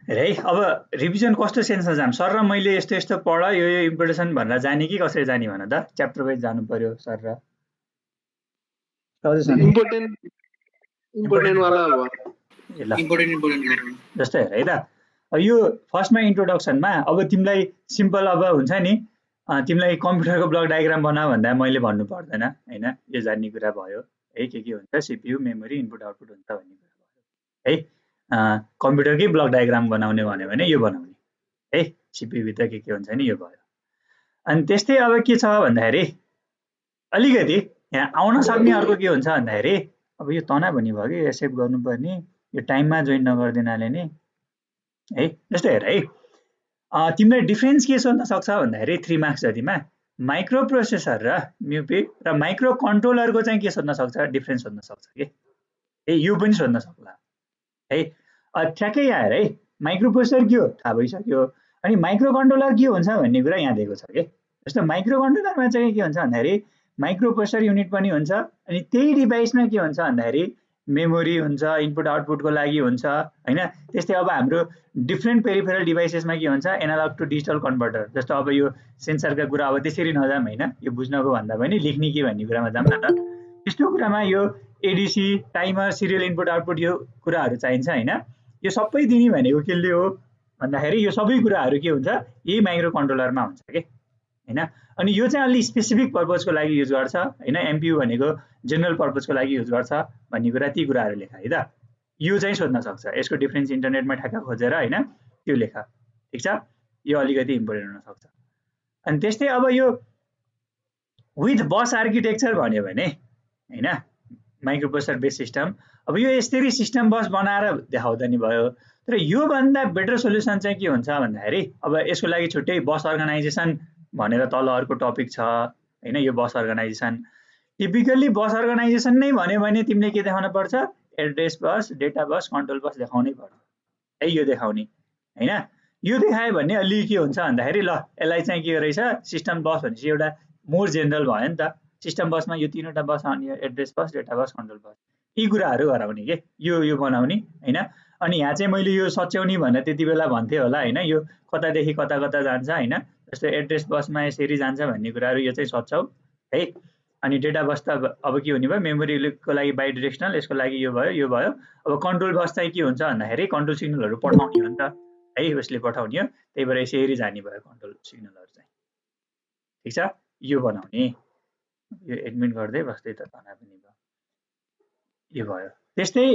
है अब रिभिजन कस्तो सेन्समा जाम सर र मैले यस्तो यस्तो पढ यो इम्पोर्टेसन भनेर जाने कि कसरी जाने भन त च्याप्टर वाइज जानु पर्यो सर र इम्पोर्टेन्ट वाला हो ल इम्पोर्टेन्ट जस्तै हेर है त यो फर्स्टमा इन्ट्रोडक्सनमा अब तिमीलाई सिम्पल अब हुन्छ नि तिमीलाई कम्प्युटरको ब्लक डायग्राम बना भन्दा मैले भन्नु पर्दैन हैन यो जान्ने कुरा भयो है के हुन्छ सीपीयू मेमोरी इनपुट आउटपुट हुन्छ भन्ने कुरा भयो है कम्प्युटरकै ब्लक डायग्राम बनाउने भने यो बनाउने है सीपीयू भित्र के हुन्छ नि यो भयो अनि त्यस्तै अब के छ भन्दाखेरि अलिकति यहाँ आउन सक्ने अर्को के हुन्छ भन्दाखेरि अब यो तना भन्ने भयो कि एक्सेप्ट गर्नुपर्ने यो टाइममा जोइन नगर्दिनाले नि है जस्तो हेर है तिमीलाई डिफरेन्स के सोध्न सक्छ भन्दाखेरि 3 मार्क्स जतिमा माइक्रो प्रोसेसर र म्युपिक र माइक्रो कन्ट्रोलरको चाहिँ के सोध्न सक्छ डिफरेन्स सोध्न सक्छ के ए यो पनि सोध्न सक्ला है ठ्याक्कै यहाँ हेर है माइक्रो प्रोसेसर के हो थाहा भइसक्यो अनि माइक्रो कन्ट्रोलर के हुन्छ भन्ने कुरा यहाँ दिएको छ के जस्तो माइक्रो कन्ट्रोलरमा चाहिँ के हुन्छ भन्दाखेरि माइक्रो प्रोसेसर युनिट पनि हुन्छ अनि त्यही डिभाइसमा के हुन्छ भन्दाखेरि मेमोरी हुन्छ इनपुट आउटपुटको लागि हुन्छ हैन त्यस्तै अब हाम्रो डिफ्रेन्ट पेरिफेरल डिभाइसेसमा के हुन्छ एनालग टु डिजिटल कन्भर्टर जस्तो अब यो सेन्सरका कुरा अब त्यसरी नजाम हैन यो बुझ्नको भन्दा पनि लेख्ने के भन्ने कुरामा जाम न त त्यस्तो कुरामा यो ADC timer serial input output यो कुराहरू चाहिन्छ हैन यो सबै दिने भनेको केले हो भन्दाखेरि यो सबै कुराहरू के हुन्छ यही माइक्रो कन्ट्रोलरमा हुन्छ के हैन अनि यो चाहिँ अलि स्पेसिफिक पर्पजको लागि युज गर्छ हैन एमपीयू भनेको जनरल पर्पजको लागि युज गर्छ भन्ने कुरा ती कुराहरू लेख है त यो चाहिँ सोध्न सक्छ यसको डिफरेन्स इन्टरनेटमा ठ्याक्क खोजेर हैन त्यो लेख ठीक छ यो अलिकति इम्पोर्टेन्ट हुन सक्छ अनि त्यस्तै अब यो विथ बस आर्किटेक्चर भन्यो भने हैन माइक्रो प्रोसेसर बेस सिस्टम अब यो यसरी सिस्टम बस बनाएर देखाउँदा नि भयो तर यो भन्दा बेटर सोलुसन चाहिँ के हुन्छ भन्दाखेरि अब यसको लागि छुट्टै बस अर्गनाइजेसन भनेर तल अर्को टपिक छ हैन यो bus organization typically bus organization नै भन्यो भने तिमीले के देखाउन पर्छ address bus data bus control bus देखाउनै पर्छ है यो देखाउने हैन यो देखायो भने अलि के हुन्छ भन्दाखेरि ल यसलाई चाहिँ के रहेछ सिस्टम बस भनेपछि एउटा मोर जेनरल भयो नि त सिस्टम बसमा यो तीनवटा बस आउने address bus data bus control bus यी कुराहरू गराउने के यो बनाउने हैन अनि यहाँ चाहिँ मैले यो सच्याउने भनेर त्यति बेला भन्थे होला हैन यो कतादेखि कता कता जान्छ हैन जस्तो एड्रेस बसमा यसरी जान्छ भन्ने कुराहरू यो चाहिँ सच्याउ है अनि डेटा बस त अब के हुने भयो मेमोरीको लागि बाइ डाइरेक्सनल यसको लागि यो भयो अब कन्ट्रोल बस चाहिँ के हुन्छ भन्दाखेरि कन्ट्रोल सिग्नलहरू पठाउने हो नि त है उसले पठाउने हो त्यही भएर यसरी जाने भयो कन्ट्रोल सिग्नलहरू चाहिँ ठीक छ यो बनाउने यो एडमिट गर्दै बस्दै त तना पनि भयो यो भयो त्यस्तै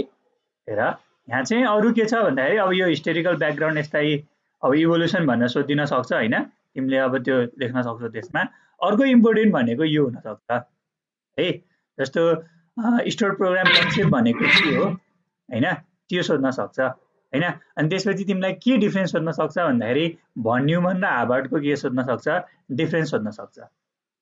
हेर यहाँ चाहिँ अरु के छ भन्दाखेरि अब यो हिस्टोरिकल ब्याकग्राउन्ड यस्तै अब इभोल्युसन भन्न सोधिन सक्छ हैन तिमीले अब त्यो लेख्न सक्छौ त्यसमा अर्को इम्पोर्टेन्ट भनेको यो हुन सक्छ है जस्तो स्टोर प्रोग्राम कन्सेप्ट भनेको के हो हैन त्यो सोध्न सक्छ हैन अनि त्यसपछि तिमीलाई के डिफरेन्स सोध्न सक्छ भन्दाखेरि भन न्युमन र हार्वर्डको के सोध्न सक्छ डिफरेन्स सोध्न सक्छ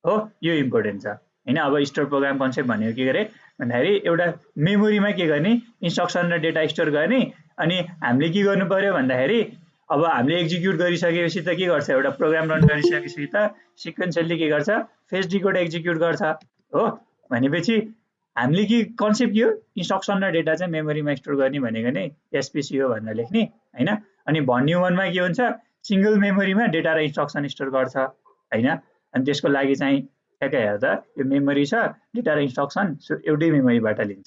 हो यो इम्पोर्टेन्ट छ हैन अब स्टोर प्रोग्राम कन्सेप्ट भनेको के गरे भन्दाखेरि एउटा मेमोरीमा के गर्ने इन्स्ट्रक्सन र डेटा स्टोर गर्ने अनि हामीले के गर्नु पर्यो भन्दाखेरि अब हामीले एक्जिक्युट गरिसकेपछि त के गर्छ एउटा प्रोग्राम रन गरिसकेपछि त सिक्वेन्सली के गर्छ फेच डिकोड एक्जिक्युट गर्छ हो भनेपछि हामीले के कन्सेप्ट के हो इन्स्ट्रक्सन र डेटा चाहिँ मेमोरीमा स्टोर गर्ने भनेको नै एसपीसी हो भनेर लेख्ने हैन अनि भन न्युमनमा के हुन्छ सिंगल मेमोरीमा डेटा र इन्स्ट्रक्सन स्टोर गर्छ हैन अनि त्यसको लागि चाहिँ ठ्याक्कै हेर्दा यो मेमोरी छ डेटा र इन्स्ट्रक्सन एउटै मेमोरीबाट लिन्छ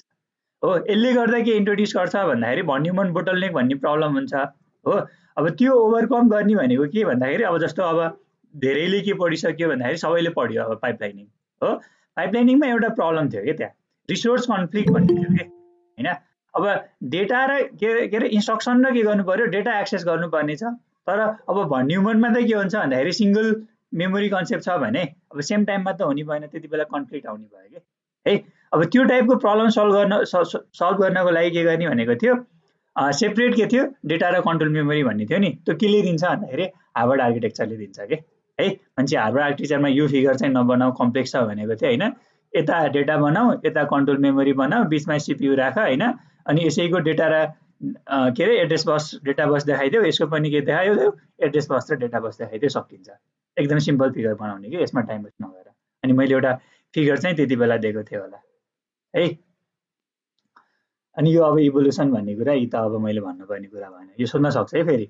हो यसले गर्दा के इन्ट्रोड्युस गर्छ भन्दाखेरि भन न्युमन बोटलनेक भन्ने प्रब्लम हुन्छ हो अब त्यो ओभरकम गर्ने भनेको के भन्दाखेरि अब जस्तो अब धेरैले के पढिसक्यो भन्दाखेरि सबैले पढ्यो अब पाइपलाइनिङ हो पाइपलाइनिङमा एउटा प्रब्लम थियो के त्यहाँ रिसोर्स कन्फ्लिक्ट भन्ने थियो के हैन अब डेटा र के रे इन्स्ट्रक्सन र के गर्नु पर्यो डेटा एक्सेस गर्नुपर्ने छ तर अब भन न्युमनमा त के हुन्छ भन्दाखेरि सिंगल मेमोरी कन्सेप्ट छ भने अब सेम टाइममा त हुने भएन त्यति बेला कन्फ्लिक्ट आउने भयो के है अब त्यो टाइपको प्रब्लम सल्भ गर्नको लागि के गर्ने भनेको थियो सेपरेट के थियो डेटा र कन्ट्रोल मेमोरी भन्ने थियो नि त्यो केले दिन्छ भन्दाखेरि हार्वर्ड आर्किटेक्चरले दिन्छ के है मान्छे हार्वर्ड आर्किटेक्चरमा यो फिगर चाहिँ नबनाऊ कम्प्लेक्स छ भनेको थियो हैन यता डेटा बनाऊ यता कन्ट्रोल मेमोरी बनाऊ बीचमा सीपीयू राख हैन अनि यसैको डेटा र के रे एड्रेस बस डेटा बस देखाइदियो यसको पनि के देखाइदियो एड्रेस बस र डेटा बस देखाइदियो सकिन्छ एकदम सिम्पल फिगर बनाउने के यसमा टाइम वेस्ट नगरेर अनि मैले एउटा फिगर चाहिँ त्यति बेला दिएको थिएँ होला है अनि यो अब इभोल्युसन भन्ने कुरा यी त अब मैले भन्नुपर्ने कुरा भएन, यो सोध्न सक्छ है फेरि,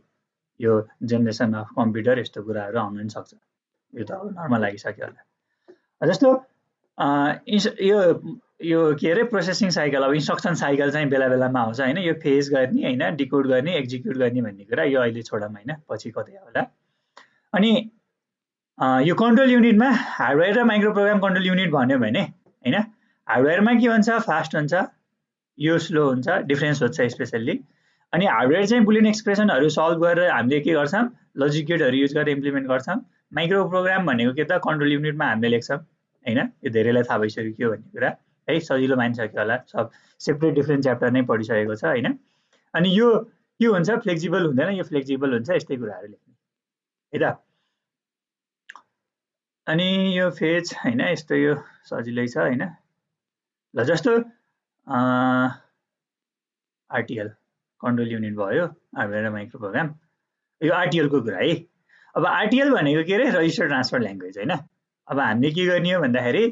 यो जेनेरेसन अफ कम्प्युटर यस्तो कुराहरू आउन पनि सक्छ, यो त अब नर्मल लागिसक्यो होला। जस्तो यो यो के अरे प्रोसेसिङ साइकल, अब इन्स्ट्रक्सन साइकल चाहिँ बेला बेलामा आउँछ होइन, यो फेज गर्ने होइन, डिकोड गर्ने, एक्जिक्युट गर्ने भन्ने कुरा यो अहिले छोडौँ होइन, पछि कतै होला। अनि यो कन्ट्रोल युनिटमा हार्डवेयर र माइक्रो प्रोग्राम कन्ट्रोल युनिट भन्यो भने होइन, हार्डवेयरमा के हुन्छ, फास्ट हुन्छ, यो स्लो हुन्छ, डिफ्रेन्स हुन्छ स्पेसल्ली। अनि हार्डवेयर चाहिँ बुलियन एक्सप्रेसनहरू सल्भ गरेर हामीले के गर्छौँ, लजिक गेटहरू युज गरेर इम्प्लिमेन्ट गर्छौँ। माइक्रो प्रोग्राम भनेको के त कन्ट्रोल युनिटमा हामीले लेख्छौँ होइन, यो धेरैलाई थाहा भइसक्यो भन्ने कुरा है, सजिलो मानिसक्यो होला, सब सेपरेट डिफ्रेन्ट च्याप्टर नै पढिसकेको छ होइन। अनि यो के हुन्छ, फ्लेक्सिबल हुँदैन, यो फ्लेक्सिबल हुन्छ, यस्तै कुराहरू लेख्ने है त। अनि यो फेज होइन, यस्तो यो सजिलै छ होइन। ल जस्तो आरटिएल कन्ट्रोल युनिट भयो, हार्डवेयर र माइक्रो प्रोग्राम, यो आरटिएलको कुरा है। अब आरटिएल भनेको के अरे, रजिस्टर ट्रान्सफर ल्याङ्ग्वेज होइन। अब हामीले के गर्ने हो भन्दाखेरि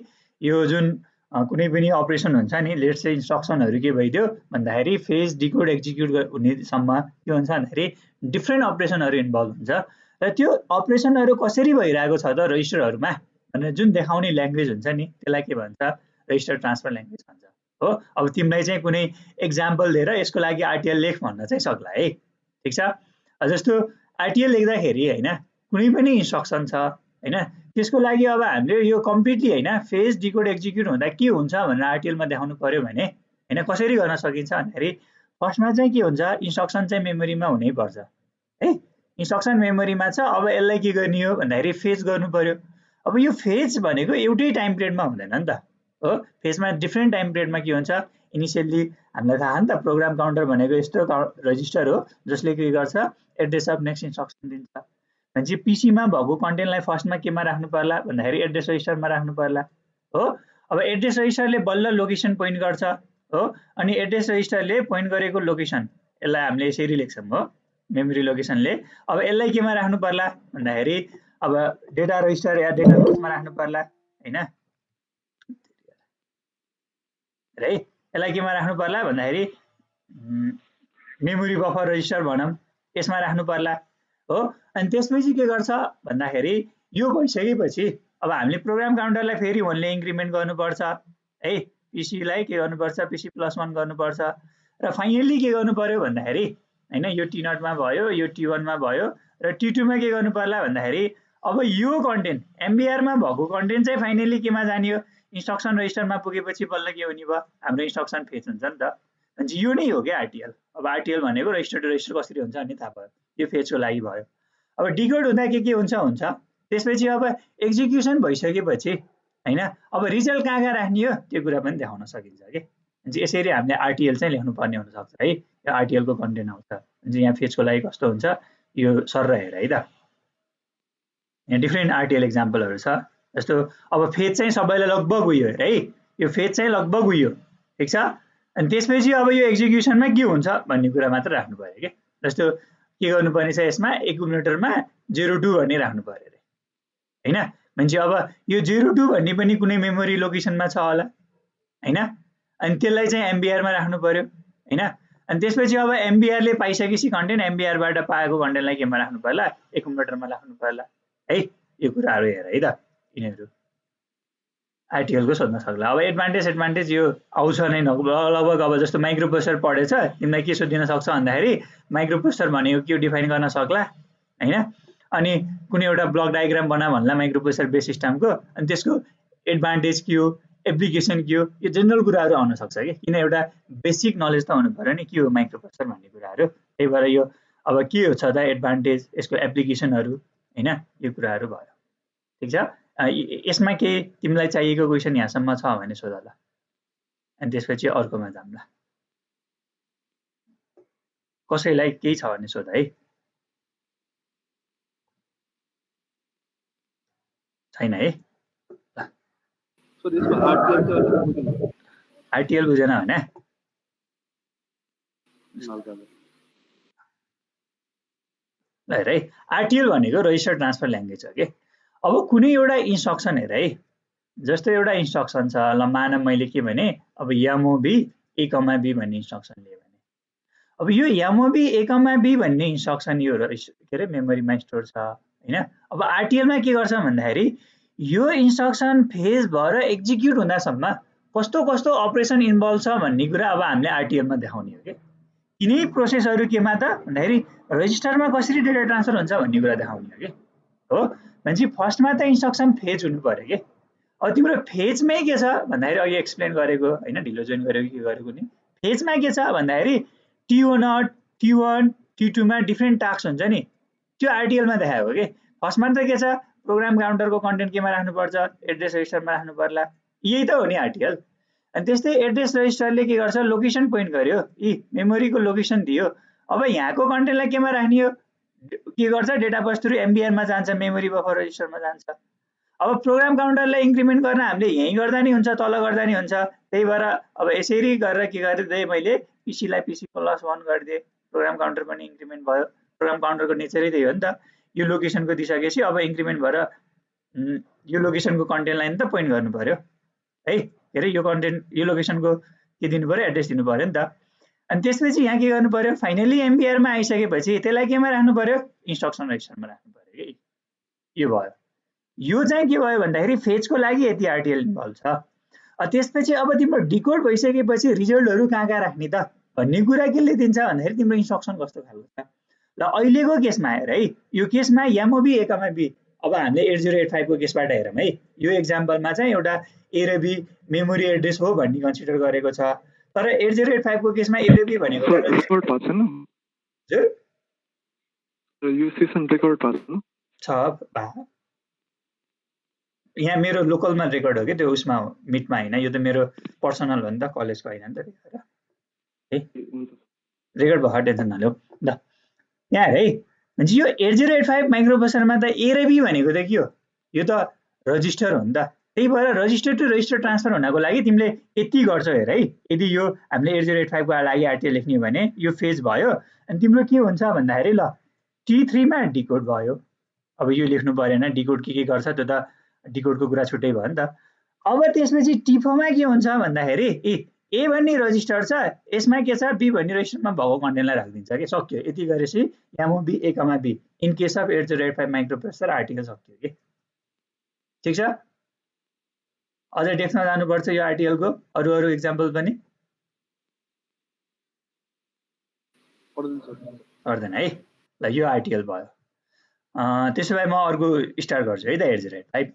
यो जुन कुनै पनि अपरेसन हुन्छ नि, लेट्स चाहिँ इन्स्ट्रक्सनहरू के भइदियो भन्दाखेरि फेज डिकोड एक्जिक्युट हुनेसम्म के हुन्छ भन्दाखेरि डिफ्रेन्ट अपरेसनहरू इन्भल्भ हुन्छ, र त्यो अपरेसनहरू कसरी भइरहेको छ त रजिस्टरहरूमा भनेर जुन देखाउने ल्याङ्ग्वेज हुन्छ नि, त्यसलाई के भन्छ, रजिस्टर ट्रान्सफर ल्याङ्ग्वेज भन्छ हो। अब तिमीलाई चाहिँ कुनै एक्जाम्पल दिएर यसको लागि आरटिएल लेख भन्न चाहिँ सक्ला है, ठिक छ। जस्तो आरटिएल लेख्दाखेरि होइन, कुनै पनि इन्स्ट्रक्सन छ होइन, त्यसको लागि अब हामीले यो कम्प्लिटली होइन फेज डिकोड एक्जिक्युट हुँदा के हुन्छ भनेर आरटिएलमा देखाउनु पर्यो भने होइन, कसरी गर्न सकिन्छ भन्दाखेरि फर्स्टमा चाहिँ के हुन्छ, इन्स्ट्रक्सन चाहिँ मेमोरीमा हुनैपर्छ है, इन्स्ट्रक्सन मेमोरीमा छ। अब यसलाई के गर्ने हो भन्दाखेरि फेज गर्नु पर्यो। अब यो फेज भनेको एउटै टाइम पिरियडमा हुँदैन नि त हो, फेजमा डिफ्रेन्ट टाइम पिरियडमा के हुन्छ, इनिसियल्ली हामीलाई थाहा नि त प्रोग्राम काउन्टर भनेको यस्तो रजिस्टर हो जसले के गर्छ, एड्रेस अफ नेक्स्ट इन्स्ट्रक्सन दिन्छ। भनेपछि पिसीमा भएको कन्टेन्टलाई फर्स्टमा केमा राख्नु पर्ला भन्दाखेरि एड्रेस रजिस्टरमा राख्नु पर्ला हो। अब एड्रेस रजिस्टरले बल्ल लोकेसन पोइन्ट गर्छ हो, अनि एड्रेस रजिस्टरले पोइन्ट गरेको लोकेसन यसलाई हामीले यसरी लेख्छौँ हो, मेमोरी लोकेसनले। अब यसलाई केमा राख्नु पर्ला भन्दाखेरि अब डेटा रजिस्टर या डेटा बक्समा राख्नु पर्ला होइन है, यसलाई केमा राख्नु पर्ला भन्दाखेरि मेमोरी बफर रजिस्टर भनौँ, यसमा राख्नु पर्ला हो। अनि त्यसपछि के गर्छ भन्दाखेरि यो भइसकेपछि अब हामीले प्रोग्राम काउन्टरलाई फेरि 1 ले इन्क्रिमेन्ट गर्नुपर्छ है, पिसीलाई के गर्नुपर्छ, पिसी +1 गर्नुपर्छ, र फाइनली के गर्नु पर्यो भन्दाखेरि होइन, यो टी0मा भयो, यो टी1मा भयो, र टी2मा के गर्नु पर्ला भन्दाखेरि अब यो कन्टेन्ट एमबिआरमा भएको कन्टेन्ट चाहिँ फाइनली केमा जाने हो, इन्स्ट्रक्सन रजिस्टरमा पुगेपछि बल्ल के हुने भयो, हाम्रो इन्स्ट्रक्सन फेज हुन्छ नि त। भनेपछि यो नै हो क्या आरटिएल। अब आरटिएल भनेको रजिस्टर टु रजिस्टर कसरी हुन्छ भन्ने थाहा भयो, यो फेजको लागि भयो। अब डिकोड हुँदा के हुन्छ, त्यसपछि अब एक्जिक्युसन भइसकेपछि होइन, अब रिजल्ट कहाँ राख्ने हो त्यो कुरा पनि देखाउन सकिन्छ कि। भनेपछि यसरी हामीले आरटिएल चाहिँ लेख्नुपर्ने हुनसक्छ है, यो आरटिएलको कन्टेन्ट आउँछ। भनेपछि यहाँ फेजको लागि कस्तो हुन्छ यो सर हेर है त, यहाँ डिफ्रेन्ट आरटिएल एक्जाम्पलहरू छ। जस्तो अब फेज चाहिँ सबैलाई लगभग उयो है, यो फेज चाहिँ लगभग उयो ठिक छ। अनि त्यसपछि अब यो एक्जिक्युसनमा के हुन्छ भन्ने कुरा मात्र राख्नु पर्यो कि। जस्तो के गर्नुपर्ने छ, यसमा एकुमुलेटरमा 02 भन्ने राख्नु पर्यो अरे होइन। भनेपछि अब यो 02 भन्ने पनि कुनै मेमोरी लोकेसनमा छ होला होइन, अनि त्यसलाई चाहिँ एमबिआरमा राख्नु पर्यो होइन। अनि त्यसपछि अब एमबिआरले पाइसकेपछि कन्टेन्ट, एमबिआरबाट पाएको कन्टेन्टलाई केमा राख्नु पर्ला, एकुमुलेटरमा राख्नु पर्ला है। यो कुराहरू हेर है त, यिनीहरू आरटिएलको सोध्न सक्ला। अब एडभान्टेज यो आउँछ नै लगभग। अब जस्तो माइक्रो प्रोसेसर पढेछ, तिमीलाई के सोधिन सक्छ भन्दाखेरि माइक्रो प्रोसेसर भनेको के डिफाइन गर्न सक्ला होइन। अनि कुनै एउटा ब्लक डायग्राम बना भन्ला माइक्रो प्रोसेसर बेस सिस्टमको, अनि त्यसको एडभान्टेज के हो, एप्लिकेसन के हो, यो जेनरल कुराहरू आउन सक्छ कि, किन एउटा बेसिक नलेज त हुनु पर्यो नि के हो माइक्रो प्रोसेसर भन्ने कुराहरू। त्यही भएर यो अब के हो छ त एडभान्टेज, यसको एप्लिकेसनहरू होइन, यो कुराहरू भयो ठिक छ। यसमा केही तिमीलाई चाहिएको क्वेसन यहाँसम्म छ भने सोध ल, अनि त्यसपछि अर्कोमा जाम्ला। कसैलाई केही छ भने सोध है, छैन है। आरटिएल बुझेन भने ल हेर है, आरटिएल भनेको रजिस्टर ट्रान्सफर ल्याङ्ग्वेज हो कि। अब कुनै एउटा इन्स्ट्रक्सन हेर है, जस्तो एउटा इन्स्ट्रक्सन छ ल, मान मैले के भने अब यामोभी a कमा b भन्ने इन्स्ट्रक्सन लियो भने अब यो mov a कमा b भन्ने इन्स्ट्रक्सन यो के अरे मेमोरीमा स्टोर छ हैन अब RTL मा के गर्छ भन्दाखेरि यो इन्स्ट्रक्सन फेज भएर एक्जिक्युट हुँदासम्म कस्तो कस्तो अपरेसन इन्भल्भ छ भन्ने कुरा अब हामीले RTL मा देखाउने हो के यिनै प्रोसेसहरु केमा त भन्दाखेरि रजिस्टरमा कसरी डेटा ट्रान्सफर हुन्छ भन्ने कुरा देखाउने हो के हो भनेपछि फर्स्टमा त इन्स्ट्रक्सन फेज हुनु पर्यो के अब तिम्रो फेजमै के छ भन्दाखेरि अघि एक्सप्लेन गरेको हैन ढिलो जोइन गरेको के गरेको नि फेजमा के छ भन्दाखेरि T1 T1 T2 मा डिफरेन्ट टास्क हुन्छ नि त्यो RTL मा देखाएको के फर्स्टमा त के छ प्रोग्राम काउन्टरको कन्टेन्ट केमा राख्नु पर्छ एड्रेस रजिस्टरमा राख्नु पर्ला यही त हो नि RTL अनि त्यस्तै एड्रेस रजिस्टरले के गर्छ लोकेसन पोइन्ट गर्यो मेमोरीको लोकेसन दियो अब यहाँको कन्टेन्टलाई केमा राख्ने हो के गर्छ डेटा बस थ्रु MBR मा जान्छ मेमोरी बफर रजिस्टरमा जान्छ अब प्रोग्राम काउन्टरलाई इन्क्रिमेन्ट गर्न हामीले यही गर्दा नि हुन्छ तल गर्दा नि हुन्छ त्यही भएर अब यसरी गरेर के गरिदिए मैले PC लाई PC +1 गरिदिए प्रोग्राम काउन्टर पनि इन्क्रिमेन्ट भयो प्रोग्राम काउन्टरको नेचरै त्यही हो नि त यो लोकेसनको दिइसकेपछि अब इन्क्रिमेन्ट भएर यो लोकेसनको कन्टेन्टलाई नि त पोइन्ट गर्नु पर्यो है के अरे यो कन्टेन्ट यो लोकेसनको के दिनु पर्यो एड्रेस दिनु पर्यो नि त अनि त्यसपछि यहाँ के गर्नु पर्यो फाइनली MBR मा आइसकेपछि त्यसलाई केमा राख्नु पर्यो इन्स्ट्रक्सन रजिस्टरमा राख्नु पर्यो के यो भयो यो चाहिँ के भयो भन्दाखेरि फेजको लागि यति RTL इन्भल्भ छ त्यसपछि अब तिम्रो डिकोड भइसकेपछि रिजल्टहरु कहाँ राख्ने त भन्ने कुरा केले दिन्छ भन्दाखेरि तिम्रो इन्स्ट्रक्सन कस्तो खालको छ ल अहिलेको केसमा हेर है यो केसमा mov a कमा b अब हामीले 8085 को केसबाट हेरौँ है यो एक्जाम्पलमा चाहिँ एउटा a र b मेमोरी एड्रेस हो भन्ने कन्सिडर गरेको छ तर 8085 को केसमा a र b भनेको रेकर्ड भएको छैन हजुर यो सेसन रेकर्ड भएको छ यहाँ मेरो लोकलमा रेकर्ड हो के त्यो उसमा मिटमा हैन यो त मेरो पर्सनल हो नि त कलेजको हैन नि त है रेकर्ड भएको टेन्सन नलिऊ ल यहाँ हेर है भनेपछि यो 8085 माइक्रोप्रोसेसरमा त A र B भनेको त के हो यो त रजिस्टर हो नि त त्यही भएर रजिस्टर टु रजिस्टर ट्रान्सफर हुनको लागि तिमीले यति गर्छौ हेर है यदि यो हामीले 8085 को लागि RTL लेख्ने भने यो फेज भयो अनि तिम्रो के हुन्छ भन्दाखेरि ल T3 मा डिकोड भयो अब यो लेख्नु परेन डिकोड के गर्छ त्यो त डिकोडको कुरा छुट्टै भयो नि त अब त्यसपछि T4 मा के हुन्छ भन्दाखेरि A भन्ने रजिस्टर छ यसमा के छ B भन्ने रजिस्टरमा भएको कन्टेन्टलाई राखिदिन्छ के सक्यो यति गरेपछि mov a comma b in case of 8085 microprocessor article सक्यो के ठीक छ अझै डेस्कमा जानुपर्छ यो आर्टिकल को अरु एक्जाम्पल पनि पर्दैन है ल यो आर्टिकल भयो त्यसो भए म अर्को स्टार्ट गर्छु है त 8085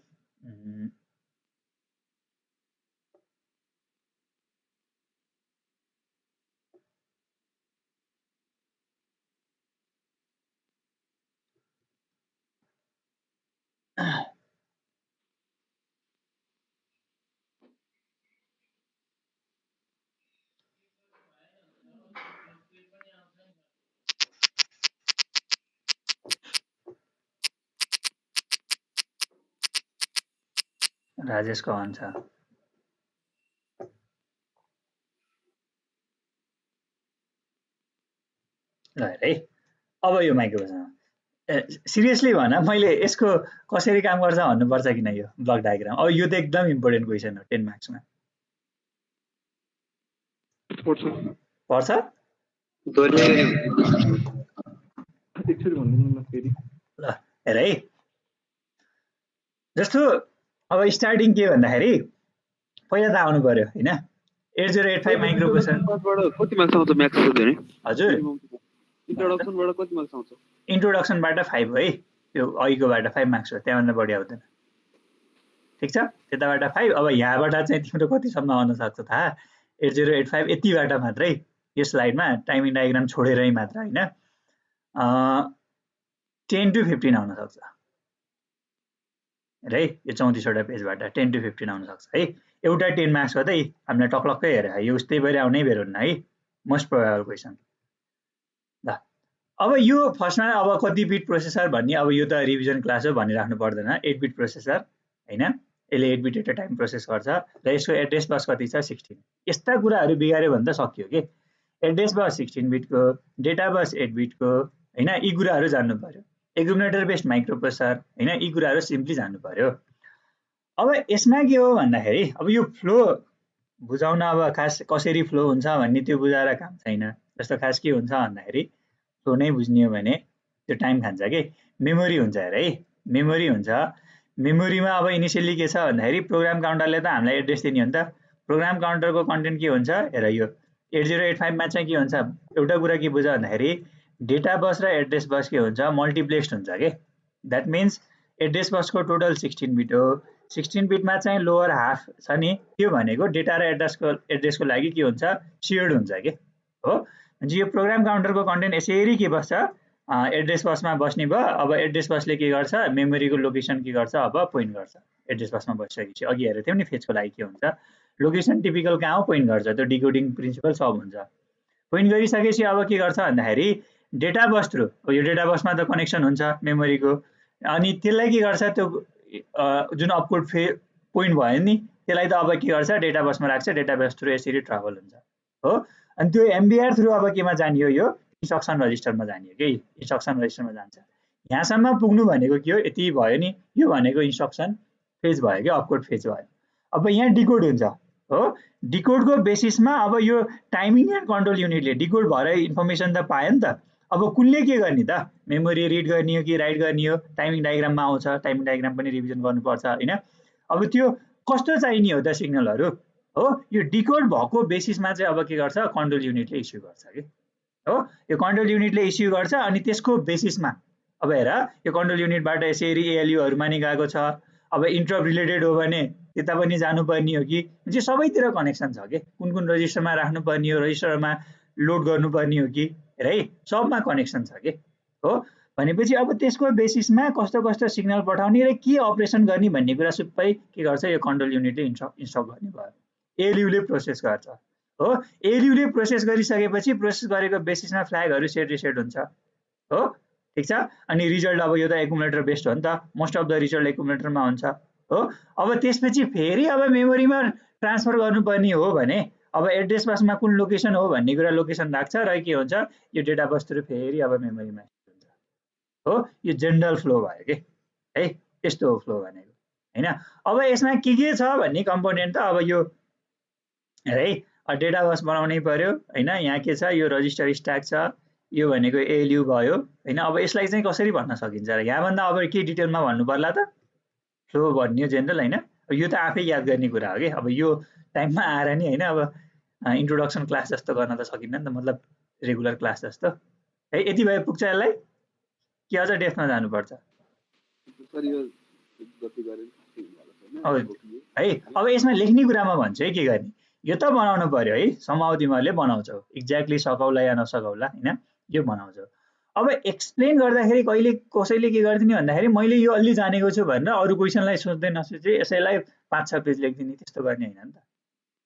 राजेश को हुन्छ ल है अब यो माइक्रोप्रोसेसर सिरियसली भन मैले यसको कसरी काम गर्छ भन्नुपर्छ किन यो ब्लक डायग्राम अब यो त एकदम इम्पोर्टेन्ट क्वेशन हो 10 मार्क्समा पर्छ ल हेर है जस्तो अब स्टार्टिङ के भन्दाखेरि पहिला त आउनु पर्यो हैन 8085 माइक्रोप्रोसेसर कति मार्क्स आउँछ म्याक्स सोध्यो नि हजुर इन्ट्रोडक्सनबाट कति मार्क्स आउँछ इन्ट्रोडक्सनबाट 5 है त्यो अघिकोबाट 5 मार्क्स हो त्यहाँभन्दा बढी आउँदैन ठीक छ त्यताबाट 5 अब यहाँबाट चाहिँ तिम्रो कतिसम्म आउन सक्छ थाहा 8085 यतिबाट मात्रै यो स्लाइडमा टाइमिङ डायग्राम छोडेरै मात्र हैन 10 to 15 आउन सक्छ है यो 34 वटा पेजबाट 10 to 15 आउन सक्छ है एउटा 10 मार्क्स हो त हामीले टक्लक्कै हेरे यो उस्तै भएर आउनै बेर हुन्न है मोस्ट प्रोबेबल क्वेशन ल अब यो फर्स्टमा अब कति बिट प्रोसेसर भन्ने अब यो त रिभिजन क्लास हो भनिराख्नु पर्दैन 8 बिट प्रोसेसर हैन यसले 8 bit at a time process गर्छ र यसको एड्रेस बस कति छ 16 यस्ता कुराहरु बिगार्यो भने त सक्यो के एड्रेस बस 16 बिटको डेटा बस 8 बिटको हैन यी कुराहरु जान्नु पर्यो एक्युमुलेटर बेस्ड माइक्रोप्रोसेसर हैन यी कुराहरु सिम्पली जान्नु पर्यो अब यसमा के हो भन्दाखेरि अब यो फ्लो बुझाउन अब खास कसरी फ्लो हुन्छ भन्ने त्यो बुझाएर काम छैन। जस्तो खास के हुन्छ भन्दाखेरि फ्लो नै बुझ्ने हो भने त्यो टाइम खान्छ के। मेमोरी हुन्छ हेर है, मेमोरी हुन्छ। मेमोरीमा अब इनिसियली के छ भन्दाखेरि प्रोग्राम काउन्टरले त हामीलाई एड्रेस दिने हो नि त। प्रोग्राम काउन्टरको कन्टेन्ट के हुन्छ हेर, यो 8085 मा चाहिँ के हुन्छ, एउटा कुरा के बुझ भन्दाखेरि डेटा बस र एड्रेस बस के हुन्छ, मल्टिप्लेक्स्ड हुन्छ के। द्याट मिन्स एड्रेस बसको टोटल 16 बिट हो। 16 बिटमा चाहिँ लोवर हाफ छ नि, त्यो भनेको डेटा र एड्रेसको लागि के हुन्छ, सेयर्ड हुन्छ के हो। भने यो प्रोग्राम काउन्टरको कन्टेन्ट यसरी के बस्छ, एड्रेस बसमा बस्ने भयो। अब एड्रेस बसले के गर्छ, मेमोरीको लोकेसन के गर्छ, अब पोइन्ट गर्छ। एड्रेस बसमा बसिसकेपछि अघि हेरेको थियौँ नि फेजको लागि के हुन्छ, लोकेसन टिपिकल कहाँ हो, पोइन्ट गर्छ। त्यो डिकोडिङ प्रिन्सिपल सब हुन्छ। पोइन्ट गरिसकेपछि अब के गर्छ भन्दाखेरि डेटा बस थ्रु, यो डेटा बसमा त कनेक्सन हुन्छ मेमोरीको, अनि त्यसलाई के गर्छ, त्यो जुन अपकोड पोइन्ट भयो नि त्यसलाई त अब के गर्छ, डेटा बसमा राख्छ। डेटा बस थ्रु यसरी ट्राभल हुन्छ हो। अनि त्यो एमबिआर थ्रु अब केमा जाने हो, यो इन्स्ट्रक्सन रजिस्टरमा जाने हो कि, इन्स्ट्रक्सन रजिस्टरमा जान्छ। यहाँसम्म पुग्नु भनेको के हो, यति भयो नि, यो भनेको इन्स्ट्रक्सन फेज भयो कि, अपकोड फेज भयो। अब यहाँ डिकोड हुन्छ हो। डिकोडको बेसिसमा अब यो टाइमिङ एन्ड कन्ट्रोल युनिटले डिकोड भएर इन्फर्मेसन त पायो नि त। अब कुनले के गर्ने त, मेमोरी रिड गर्ने हो कि राइट गर्ने हो, टाइमिङ डायग्राममा आउँछ। टाइमिङ डायग्राम पनि रिभिजन गर्नुपर्छ होइन। अब त्यो कस्तो चाहिने हो त सिग्नलहरू हो, यो डिकोड भएको बेसिसमा चाहिँ अब के गर्छ, कन्ट्रोल युनिटले इस्यु गर्छ कि हो। यो कन्ट्रोल युनिटले इस्यु गर्छ अनि त्यसको बेसिसमा अब हेर, यो कन्ट्रोल युनिटबाट यसरी एएलयुहरूमा नि गएको छ। अब इन्टरप्ट रिलेटेड हो भने त्यता पनि जानुपर्ने हो कि, चाहिँ सबैतिर कनेक्सन छ कि, कुन कुन रजिस्टरमा राख्नुपर्ने हो, रजिस्टरमा लोड गर्नुपर्ने हो कि, हेर है सबमा कनेक्सन छ कि हो। भनेपछि अब त्यसको बेसिसमा कस्तो कस्तो सिग्नल पठाउने र के अपरेसन गर्ने भन्ने कुरा सबै के गर्छ, यो कन्ट्रोल युनिटले इन्स्ट्रक्ट गर्ने भयो। एएलयुले प्रोसेस गर्छ हो। एएलयुले प्रोसेस गरिसकेपछि प्रोसेस गरेको बेसिसमा फ्ल्यागहरू सेट रिसेट हुन्छ हो, ठिक छ। अनि रिजल्ट अब यो त एकुमुलेटर बेस्ड हो नि त, मोस्ट अफ द रिजल्ट एकुमुलेटरमा हुन्छ हो। अब त्यसपछि फेरि अब मेमोरीमा ट्रान्सफर गर्नुपर्ने हो भने अब एड्रेस बसमा कुन लोकेसन हो भन्ने कुरा लोकेसन राख्छ र के हुन्छ, यो डेटा बस थ्रु फेरि अब मेमोरीमा हुन्छ हो। यो जेनरल फ्लो भयो कि है, यस्तो हो फ्लो भनेको होइन। अब यसमा के छ भन्ने कम्पोनेन्ट त अब यो है, डेटा बस बनाउनै पर्यो होइन। यहाँ के छ, यो रजिस्टर स्ट्याक छ, यो भनेको एएलयु भयो होइन। अब यसलाई चाहिँ कसरी भन्न सकिन्छ र, यहाँभन्दा अब के डिटेलमा भन्नु पर्ला त, फ्लो भन्ने जेनरल होइन। यो त आफै याद गर्ने कुरा हो कि। अब यो टाइममा आएर नि होइन, अब इन्ट्रोडक्सन क्लास जस्तो गर्न त सकिन्न नि त, मतलब रेगुलर क्लास जस्तो है। यति भए पुग्छ यसलाई कि अझ डेप्थमा जानुपर्छ है। अब यसमा लेख्ने कुरामा भन्छु है, के गर्ने, यो त बनाउनु पर्यो है, समाउ तिमीहरूले बनाउँछौ, एक्ज्याक्टली सकौला या नसकौला होइन, यो बनाउँछौ। अब एक्सप्लेन गर्दाखेरि कहिले कसैले के गरिदिने भन्दाखेरि मैले यो अलि जानेको छु भनेर अरू क्वेसनलाई सोच्दै नसोचे यसैलाई 5-6 पेज लेखिदिने, त्यस्तो गर्ने होइन नि त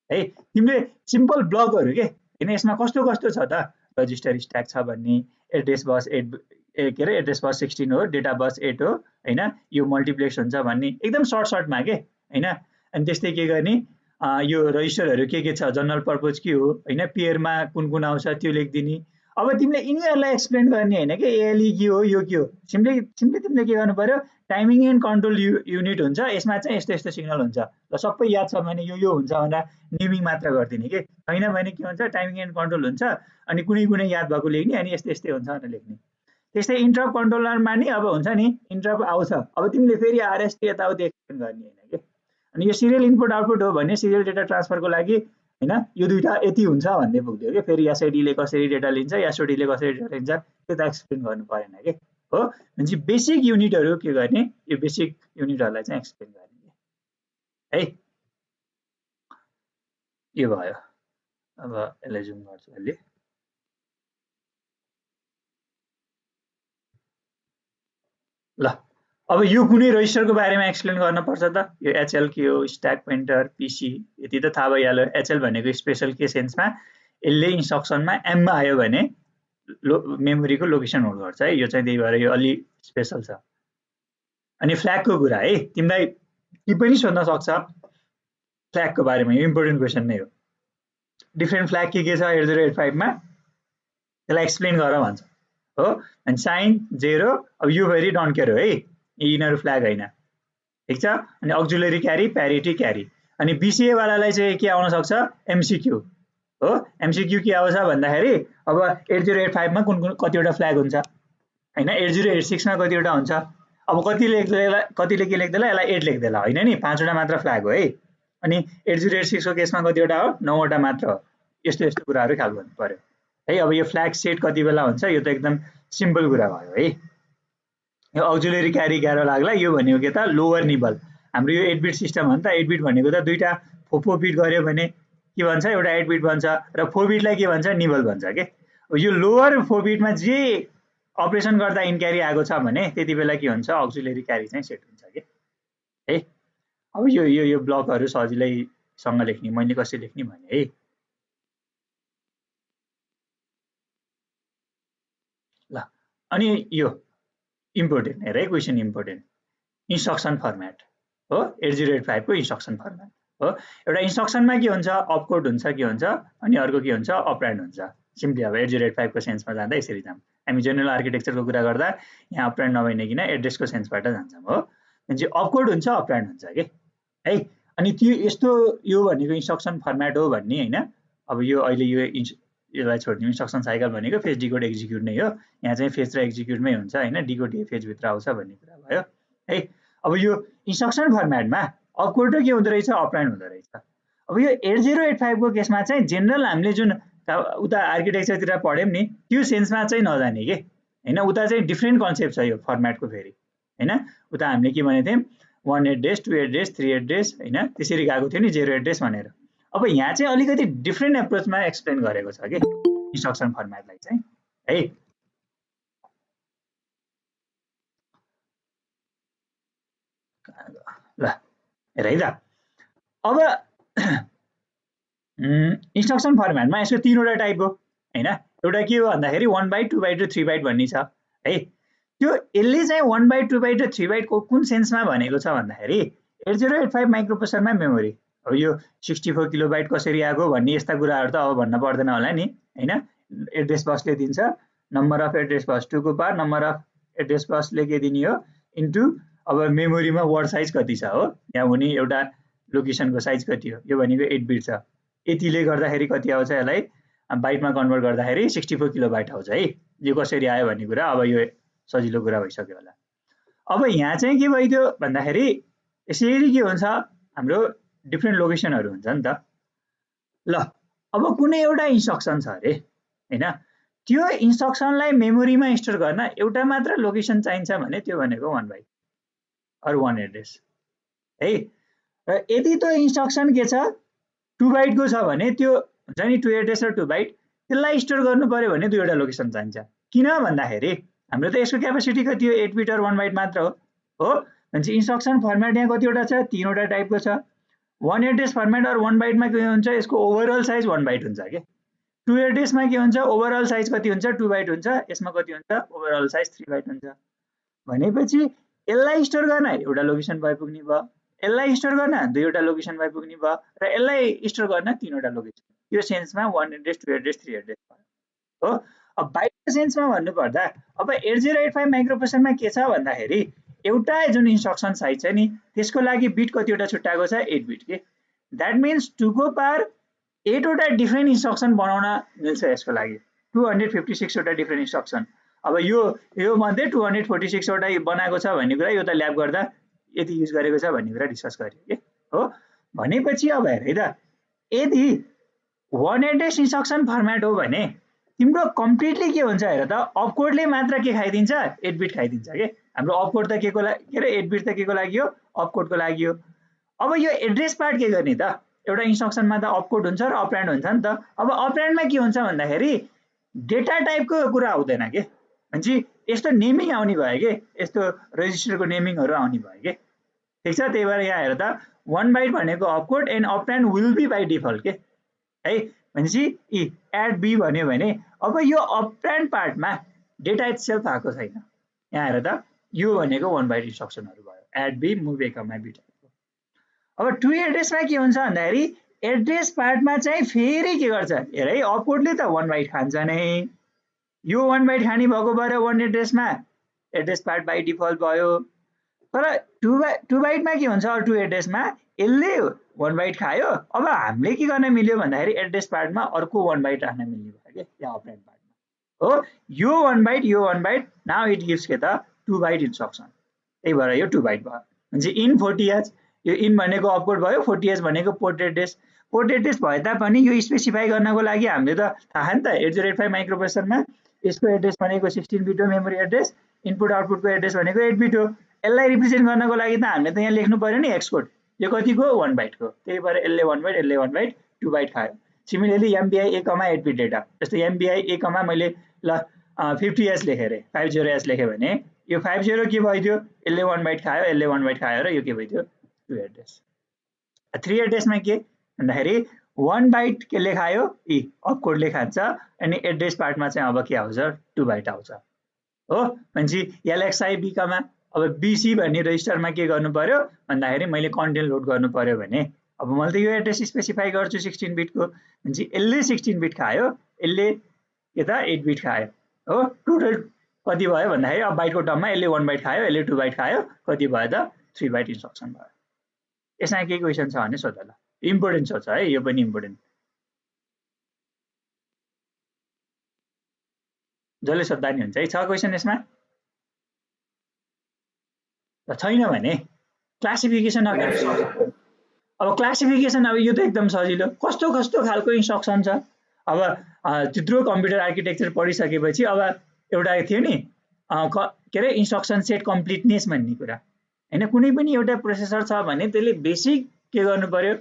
है। तिमीले सिम्पल ब्लकहरू के होइन, यसमा कस्तो कस्तो छ त, रजिस्टर स्ट्याक छ भन्ने, एड्रेस बस 8 के अरे एड्रेस बस 16 हो, डेटा बस 8 हो होइन, यो मल्टिप्लेक्स हुन्छ भन्ने एकदम सर्टमा के होइन। अनि त्यस्तै के गर्ने, यो रजिस्टरहरू के छ, जनरल पर्पज के हो होइन, पेयरमा कुन कुन आउँछ त्यो लेखिदिने। अब तिमीले यिनीहरूलाई एक्सप्लेन गर्ने होइन कि एएलई के हो, यो के हो, सिम्पली तिमीले के गर्नु पर्यो, टाइमिङ एन्ड कन्ट्रोल युनिट हुन्छ, यसमा चाहिँ यस्तो यस्तो सिग्नल हुन्छ ल, सबै याद छ भने यो हुन्छ भनेर नेमिङ मात्र गरिदिने कि, छैन भने के हुन्छ, टाइमिङ एन्ड कन्ट्रोल हुन्छ अनि कुनै कुनै याद भएको लेख्ने, अनि यस्तै यस्तै हुन्छ भनेर लेख्ने। त्यस्तै इन्टरप्ट कन्ट्रोलरमा नि अब हुन्छ नि, इन्टरप्ट आउँछ, अब तिमीले फेरि आरएसटी यताउति एक्सप्लेन गर्ने होइन कि। अनि यो सिरियल इनपुट आउटपुट हो भने सिरियल डेटा ट्रान्सफरको लागि होइन, यो दुईवटा यति हुन्छ भन्ने पुग्थ्यो कि। फेरि एसआइडीले कसरी डेटा लिन्छ, एसओडीले कसरी डेटा लिन्छ, त्यो त एक्सप्लेन गर्नु परेन कि हो। भनेपछि बेसिक युनिटहरू के गर्ने, यो बेसिक युनिटहरूलाई चाहिँ एक्सप्लेन गर्ने है। यो भयो। अब यसलाई जुम गर्छु अहिले। ल अब यो कुनै रजिस्टरको बारेमा एक्सप्लेन गर्न पर्छ त, यो एचएल के हो, स्ट्याक पोइन्टर, पिसी, यति त थाहा भइहाल्यो। एचएल भनेको स्पेशल के सेन्समा, यसले इन्स्ट्रक्सनमा एममा आयो भने मेमोरीको लोकेसन होल्ड गर्छ है, यो चाहिँ त्यही भएर यो अलि स्पेशल छ। अनि फ्ल्यागको कुरा है, तिमीलाई के पनि सोध्न सक्छ फ्ल्यागको बारेमा, यो इम्पोर्टेन्ट क्वेसन नै हो। डिफ्रेन्ट फ्ल्याग के छ 8085 मा, त्यसलाई एक्सप्लेन गर भन्छ हो। अनि साइन 0, अब यो भेरी डन्ट केयर हो है, यिनीहरू फ्ल्याग होइन, ठिक छ। अनि अक्जुलरी क्यारी, प्यारिटी क्यारी, अनि BCA वालालाई चाहिँ के आउन सक्छ MCQ हो MCQ के आउँछ भन्दाखेरि अब 8085 मा कुन कुन कतिवटा फ्ल्याग हुन्छ हैन 8086 मा कतिवटा हुन्छ अब कतिले के लेख्देला यसलाई 8 लेख्देला हैन नि 5 वटा मात्र फ्ल्याग हो है अनि 8086 को केसमा कतिवटा हो 9 वटा मात्र हो यस्तो यस्तो कुराहरु ख्याल गर्नु पर्यो है अब यो फ्ल्याग सेट कति बेला हुन्छ यो त एकदम सिम्पल कुरा भयो है यो अक्सिलरी क्यारी ग्यारो लाग्ला यो भनेको के त लोवर निबल हाम्रो यो 8 बिट सिस्टम हो नि त 8 बिट भनेको त दुईटा 4 बिट गर्यो भने के भन्छ एउटा 8 बिट भन्छ र 4 बिटलाई के भन्छ निबल भन्छ के यो लोवर 4 बिटमा जे अपरेसन गर्दा इन क्यारी आएको छ भने त्यति बेला के हुन्छ अक्सिलरी क्यारी चाहिँ सेट हुन्छ के है अब यो ब्लकहरु सजिलैसँग लेख्ने मैले कसरी लेख्ने भने है ल अनि यो इम्पोर्टेन्ट हेर है क्वेशन इम्पोर्टेन्ट इन्स्ट्रक्सन फर्म्याट हो 8085 को इन्स्ट्रक्सन फर्म्याट हो एउटा इन्स्ट्रक्सनमा के हुन्छ अपकोड हुन्छ के हुन्छ अनि अर्को के हुन्छ अपरेन्ड हुन्छ सिम्पली अब 8085 को सेन्समा जाँदा यसरी जाम हामी जनरल आर्किटेक्चरको कुरा गर्दा यहाँ अपरेन्ड नभइनेकिन एड्रेसको सेन्सबाट जान्छौं हो अनि अपकोड हुन्छ अपरेन्ड हुन्छ के है अनि त्यो यस्तो यो भनेको इन्स्ट्रक्सन फर्म्याट हो भन्ने हैन अब यो अहिले यसलाई छोड्दिउँ इन्स्ट्रक्सन साइकल भनेको फेज डिकोड एक्जिक्युट नै हो यहाँ चाहिँ फेज र एक्जिक्युटमै हुन्छ हैन डिकोड फेज भित्र आउँछ भन्ने कुरा भयो है अब यो इन्स्ट्रक्सन फर्म्याटमा अपकोड के हुँदो रहेछ अपरेन्ड हुँदो रहेछ अब यो 8085 को केसमा चाहिँ जेनरल हामीले जुन उता आर्किटेक्चरतिर पढ्यौं नि त्यो सेन्समा चाहिँ नजाने के हैन उता चाहिँ डिफरेन्ट कन्सेप्ट छ यो फर्म्याटको फेरि हैन उता हामीले के भनेको थियौं 1 एड्रेस 2 एड्रेस 3 एड्रेस हैन त्यसरी गएको थियो नि 0 एड्रेस भनेर अब यहाँ चाहिँ अलिकति डिफरेन्ट एप्रोचमा एक्सप्लेन गरेको छ के इन्स्ट्रक्सन फर्म्याटलाई चाहिँ है ल हेर है त अब इन्स्ट्रक्सन फर्म्याटमा यसको तीनवटा टाइप हो हैन एउटा के हो भन्दाखेरि 1 बाइट 2 बाइट र 3 बाइट भन्ने छ है त्यो यसले चाहिँ 1 बाइट 2 बाइट र 3 बाइट को कुन सेन्समा भनेको छ भन्दाखेरि 8085 माइक्रोप्रोसेसरमा मेमोरी अब यो 64 किलोबाइट कसरी आएको भन्ने यस्ता कुराहरु त अब भन्न पर्दैन होला नि हैन एड्रेस बसले दिन्छ नम्बर अफ एड्रेस बस 2 को पावर नम्बर अफ एड्रेस बसले के दिने हो इन्टु अब मेमोरीमा वर्ड साइज कति छ हो यहाँ हुने एउटा लोकेसनको साइज कति हो यो भनेको 8 बिट छ यतिले गर्दाखेरि कति आउँछ यसलाई बाइटमा कन्भर्ट गर्दाखेरि 64 किलोबाइट आउँछ है यो कसरी आयो भन्ने कुरा अब यो सजिलो कुरा भइसक्यो होला अब यहाँ चाहिँ के भइदियो भन्दाखेरि यसरी के हुन्छ हाम्रो डिफरेन्ट लोकेसनहरु हुन्छ नि त ल अब कुनै एउटा इन्स्ट्रक्सन छ अरे हैन त्यो इन्स्ट्रक्सनलाई मेमोरीमा स्टोर गर्न एउटा मात्र लोकेसन चाहिन्छ भने त्यो भनेको 1 बाइट अर 1 एड्रेस है र यदि त्यो इन्स्ट्रक्सन के छ 2 बाइट को छ भने त्यो हुन्छ नि 2 एड्रेस र 2 बाइट त्यसलाई स्टोर गर्नु पर्यो भने दुईवटा लोकेसन चाहिन्छ किन भन्दाखेरि हाम्रो त यसको क्यापेसिटी कति हो 8 बिट र 1 बाइट मात्र हो भने इन्स्ट्रक्सन फर्म्याट यहाँ कतिवटा छ तीनवटा टाइपको छ 1 एड्रेस फर्म्याट और 1 बाइटमा के हुन्छ यसको ओभरअल साइज 1 बाइट हुन्छ के 2 एड्रेसमा के हुन्छ ओभरअल साइज कति हुन्छ 2 बाइट हुन्छ यसमा कति हुन्छ ओभरअल साइज 3 बाइट हुन्छ भनेपछि यसलाई स्टोर गर्न एउटा लोकेसन भइ पुग्ने भयो यसलाई स्टोर गर्न दुईवटा लोकेसन भइ पुग्ने भयो र यसलाई स्टोर गर्न तीनवटा लोकेसन यो सेन्समा 1 एड्रेस 2 एड्रेस 3 एड्रेस भयो हो अब बाइटको सेन्समा भन्नु पर्दा अब 8085 माइक्रोप्रोसेसरमा के छ भन्दाखेरि एउटा जुन इन्स्ट्रक्सन साइज छ नि त्यसको लागि बिट कतिवटा छुट्याएको छ 8 बिट के दैट मीन्स 2 को पावर 8 वटा डिफरेन्ट इन्स्ट्रक्सन बनाउन मिल्छ यसको लागि 256 वटा डिफरेन्ट इन्स्ट्रक्सन अब यो मध्ये 246 वटा बनाएको छ भन्ने कुरा यो त ल्याब गर्दा यति युज गरेको छ भन्ने कुरा डिस्कस गरियो के हो भनेपछि अब हेर है त यदि 1 एड्रेस इन्स्ट्रक्सन फर्म्याट हो भने तिम्रो कम्प्लिटली के हुन्छ हेर त अपकोडले मात्र के खाइदिन्छ 8 बिट खाइदिन्छ के हाम्रो अपकोड त के को लागि के रे 8 बिट त के को लागि हो अपकोडको लागि हो अब यो एड्रेस पार्ट के गर्ने त एउटा इन्स्ट्रक्सनमा त अपकोड हुन्छ र अपरेन्ड हुन्छ नि त अब अपरेन्डमा के हुन्छ भन्दाखेरि डेटा टाइपको कुरा आउँदैन के भन्छ यस्तो नेमिङ आउने भयो के यस्तो रेजिस्टरको नेमिङहरु आउने भयो के ठीक छ त्यही भएर यहाँ हेर त 1 बाइट भनेको opcode and operand will be by default के है भनेपछि एड बी भन्यो भने अब यो अपरेन्ड पार्टमा डेटा इटसेल्फ आएको छैन यहाँ हेर त यो भनेको 1 बाइट इन्स्ट्रक्सनहरु भयो एड बी मुभ एकमा बिट अब 2 एड्रेसमा के हुन्छ भन्दाखेरि एड्रेस पार्टमा चाहिँ फेरि के गर्छ हेर है अपकोडले त 1 बाइट खान्छ नै यो 1 बाइट खानी भएको भएर 1 एड्रेसमा एड्रेस पार्ट बाइ डिफल्ट भयो तर 2 बाइटमा के हुन्छ अर 2 एड्रेसमा यसले 1 बाइट खायो। अब हामीले के गर्न मिल्यो भन्दाखेरि एड्रेस पार्टमा अर्को 1 बाइट राख्न मिल्ने भयो के यहाँ अपरेन्ड पार्टमा हो। यो 1 बाइट नाउ इट गिभ्स के त 2 बाइट इन्स्ट्रक्सन। त्यही भएर यो 2 बाइट भयो। म्हणजे इन 40H, यो इन भनेको अपकोड भयो, 40H भनेको पोर्ट एड्रेस। पोर्ट एड्रेस भए तापनि यो स्पेसिफाई गर्नको लागि हामीले त थाहा नि त 8085 माइक्रोप्रोसेसरमा यसको एड्रेस भनेको 16 बिट हो मेमोरी एड्रेस, इनपुट आउटपुटको एड्रेस भनेको 8 बिट हो। यसलाई रिप्रेजेन्ट गर्नको लागि त हामीले त यहाँ लेख्नु पर्यो नि हेक्स कोड। यो कतिको 1 बाइटको, त्यही भएर यसले 1 बाइट 2 बाइट खायो। Similarly MBI A, 8 beet data, जस्तो MBI A मैले ल 50H लेखेँ अरे 50H लेखेँ भने यो 50 के भइदियो, यसले 1 बाइट खायो, यसले 1 बाइट खायो र यो के भइदियो 2 एड्रेस। 3 एड्रेसमा के भन्दाखेरि 1 बाइट केले खायो, अपकोडले खान्छ, अनि एड्रेस पार्टमा चाहिँ अब के आउँछ 2 बाइट आउँछ हो। भनेपछि LXI B अब BC भन्ने रजिस्टरमा के गर्नु पर्यो भन्दाखेरि मैले कन्टेन्ट लोड गर्नु पर्यो भने अब मैले त यो एड्रेस स्पेसिफाई गर्छु 16 बिटको, भनेपछि यसले 16 बिट खायो, यसले के त 8 बिट खायो हो। टोटल कति भयो भन्दाखेरि अब बाइटको टर्ममा यसले 1 बाइट खायो, यसले 2 बाइट खायो, कति भयो त 3 बाइट इन्स्ट्रक्सन भयो। यसमा के क्वेसन छ भने सोध ल, इम्पोर्टेन्ट सोच है, यो पनि इम्पोर्टेन्ट। जसले सोद्धा नि हुन्छ है। छ क्वेसन यसमा? छैन भने क्लासिफिकेसन अफ इन्स्ट्रक्सन। अब क्लासिफिकेसन, अब यो त एकदम सजिलो, कस्तो कस्तो खालको इन्स्ट्रक्सन छ। अब त्यत्रो कम्प्युटर आर्किटेक्चर पढिसकेपछि अब एउटा थियो नि के अरे इन्स्ट्रक्सन सेट कम्प्लिटनेस भन्ने कुरा हैन। कुनै पनि एउटा प्रोसेसर छ भने त्यसले बेसिक के गर्नु पर्यो,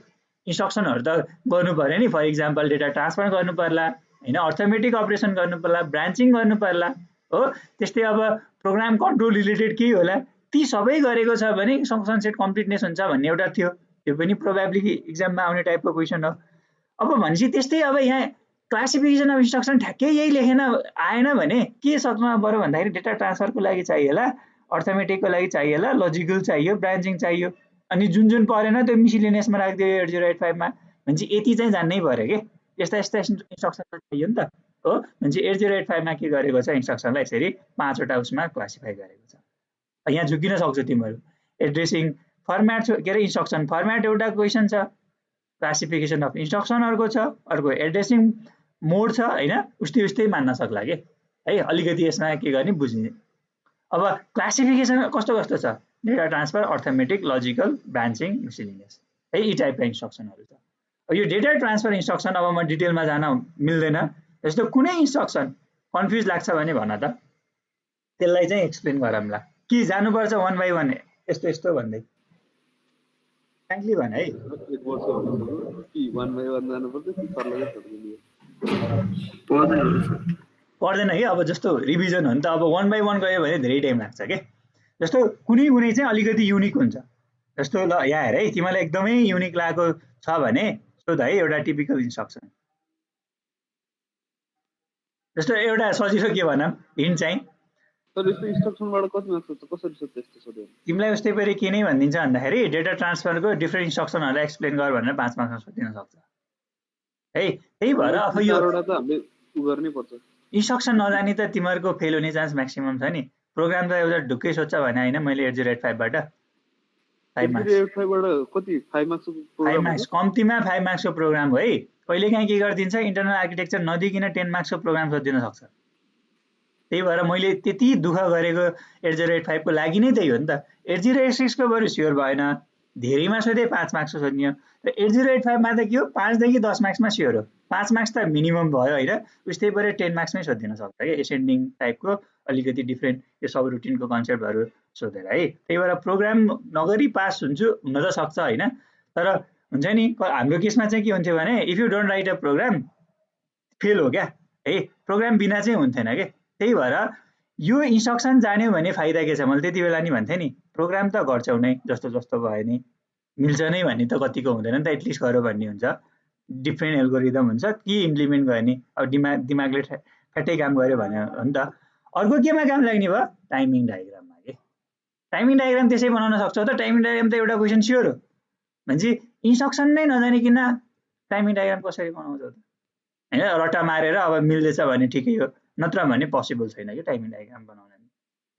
इन्स्ट्रक्सनहरु त गर्नु पर्यो नि। फर एक्जाम्पल डेटा ट्रान्सफर गर्नु पर्ला हैन, अर्थमेटिक अपरेसन गर्नु पर्ला, ब्रान्चिङ गर्नु पर्ला हो। त्यस्तै अब प्रोग्राम कन्ट्रोल रिलेटेड केही होला, ती सबै गरेको छ भने इन्स्ट्रक्सन सेट कम्प्लिटनेस हुन्छ भन्ने एउटा थियो। त्यो पनि प्रोबेबली एक्जाममा आउने टाइपको क्वेसन हो। अब भनेपछि त्यस्तै अब यहाँ क्लासिफिकेसन अफ इन्स्ट्रक्सन ठ्याक्कै यही लेखेन आएन भने के सक्नु पर्यो भन्दाखेरि डेटा ट्रान्सफरको लागि चाहिएला, अर्थमेटिकको लागि चाहिएला, लजिकल चाहियो, ब्रान्चिङ चाहियो, अनि जुन जुन परेन त्यो मिसिलेनियसमा राखिदियो 8085 मा। भनेपछि यति चाहिँ जान्नै पर्यो के, यस्ता यस्ता इन्स्ट्रक्सन चाहियो नि त हो। भनेपछि 8085 मा के गरेको छ, इन्स्ट्रक्सनलाई यसरी 5 वटा उसमा क्लासिफाई गरेको छ। यहाँ झुकिन सक्छौ तिमीहरू। एड्रेसिङ फर्म्याट के अरे इन्स्ट्रक्सन फर्म्याट एउटा क्वेसन छ, क्लासिफिकेसन अफ इन्स्ट्रक्सन अर्को छ, अर्को एड्रेसिङ मोड छ हैन। उस्तै उस्तै मान्न सक्ला के है। अलिकति यसमा के गर्ने बुझ्ने। अब क्लासिफिकेसन कस्तो कस्तो छ, data transfer, arithmetic, logical, branching, miscellaneous है, यी टाइपका इन्स्ट्रक्सनहरु छ। अब यो डेटा ट्रान्सफर इन्स्ट्रक्सन अब म डिटेलमा जान मिल्दैन। जस्तो कुनै इन्स्ट्रक्सन कन्फ्युज लाग्छ भने भन त, त्यसलाई चाहिँ एक्सप्लेन गरौँला। कि जानुपर्छ 1 बाइ 1 यस्तो यस्तो भन्दै फ्र्याङ्कली भन है। पर्दैन है। अब जस्तो रिभिजन हो नि त, अब 1 बाइ 1 गयो भने धेरै टाइम लाग्छ के। जस्तो कुनै कुनै चाहिँ अलिकति युनिक हुन्छ। जस्तो ल यहाँ हेर है, तिमीलाई एकदमै युनिक लागेको छ भने सोध है एउटा टिपिकल इन्स्ट्रक्सन। जस्तो एउटा सजिलो के भनौँ हिन्ट चाहिँ, तर यस्तो इन्स्ट्रक्सनबाट कति मार्क्स हुन्छ, कसरी सोध्छ यस्तो सोध्यो? तिमीलाई उस्तै परि के नै भनिदिन्छ भन्दाखेरि डेटा ट्रान्सफरको डिफरेन्ट इन्स्ट्रक्सनहरुलाई एक्सप्लेन गर भनेर 5 मार्क्समा सोधिन सक्छ है। त्यही भएर अब यो चारवटा त हामीले उ गर्नै पर्छ। इन्स्ट्रक्सन नजानी त तिमीहरूको फेल हुने चान्स म्याक्सिमम छ नि। प्रोग्राम त एउटा ढुक्कै सोध्छ भने हैन, मैले 8085 बाट 5 मार्क्स 8085 बाट कति 5 मार्क्सको 5 प्रोग्राम मार्क्स कम्तीमा 5 मार्क्सको प्रोग्राम हो है। कहिलेकाहीँ के गरिदिन्छ, इन्टरनल आर्किटेक्चर नदिकिन 10 मार्क्सको प्रोग्राम सोधिदिन सक्छ। त्यही भएर मैले त्यति दुःख गरेको 8085 को लागि नै त्यही हो नि त। 8086 को बरु स्योर भएन, धेरैमा सोधे 5 मार्क्सको सोध्नियो। र 8085 मा त के हो 5 देखि 10 मार्क्समा स्योर हो। 5 मार्क्स त मिनिमम भयो हैन, उस्तै परे 10 मार्क्समै सोधिन सक्छ के। एसेन्डिङ टाइपको अलिकति डिफरेन्ट यो सब रुटिनको कन्सेप्टहरु सोधेर है। त्यही भएर प्रोग्राम नगरी पास हुन्छु हुन त सक्छ हैन, तर हुन्छ नि हाम्रो केसमा चाहिँ के हुन्थ्यो भने if you don't write a program fail हो क्या है। प्रोग्राम बिना चाहिँ हुन्थेन के। त्यही भएर यो इन्स्ट्रक्सन जान्यो भने फाइदा के छ, मैले त्यति बेला नि भन्थे नि, प्रोग्राम त गर्छौ नै जस्तो जस्तो भयो नि, मिल्छ नै भन्ने त कतिको हुँदैन नि त, एटलिस्ट गरौ भन्ने हुन्छ। डिफरेन्ट एल्गोरिदम हुन्छ, के इम्प्लिमेन्ट गर्ने, अब दिमागले फ्याट्टै काम गर्यो भने हो नि त। अर्को केमा काम लाग्ने भयो, टाइमिङ डायग्राममा के। टाइमिङ डायग्राम त्यसै बनाउन सक्छौ त, टाइमिङ डायग्राम त एउटा क्वेसन स्योर हो। भनेपछि इन्स्ट्रक्सन नै नजानिकिन टाइमिङ डायग्राम कसरी बनाउँछौ त हैन। रट्टा मारेर अब मिल्दैछ भने ठिकै हो, नत्र भने पोसिबल छैन कि टाइमिङ डायग्राम बनाउन।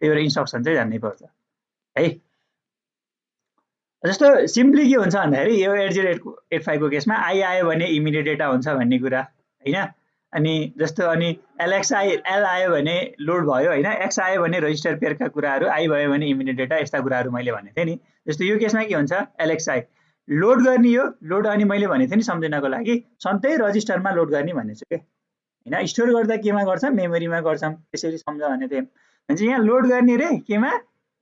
त्यही भएर इन्स्ट्रक्सन चाहिँ जान्नै पर्छ है। जस्तो सिम्पली के हुन्छ भन्दाखेरि यो 8085 को केसमा आई आयो भने इमिडिएट डेटा हुन्छ भन्ने कुरा हैन। अनि जस्तो अनि एल आयो भने लोड भयो हैन, एक्स आयो भने रजिस्टर पेयरका कुराहरू, आई भयो भने इमिडिएट डेटा, यस्ता कुराहरू मैले भनेको थिएँ नि। जस्तो यो केसमा के हुन्छ, एलएक्सआई लोड गर्ने यो लोड, अनि मैले भनेको थिएँ नि सम्झनाको लागि सधैँ रजिस्टरमा लोड गर्ने भनेको छु के हैन। स्टोर गर्दा केमा गर्छ, मेमोरीमा गर्छौँ, त्यसरी सम्झ भने थिएँ। भनेपछि यहाँ लोड गर्ने रे केमा,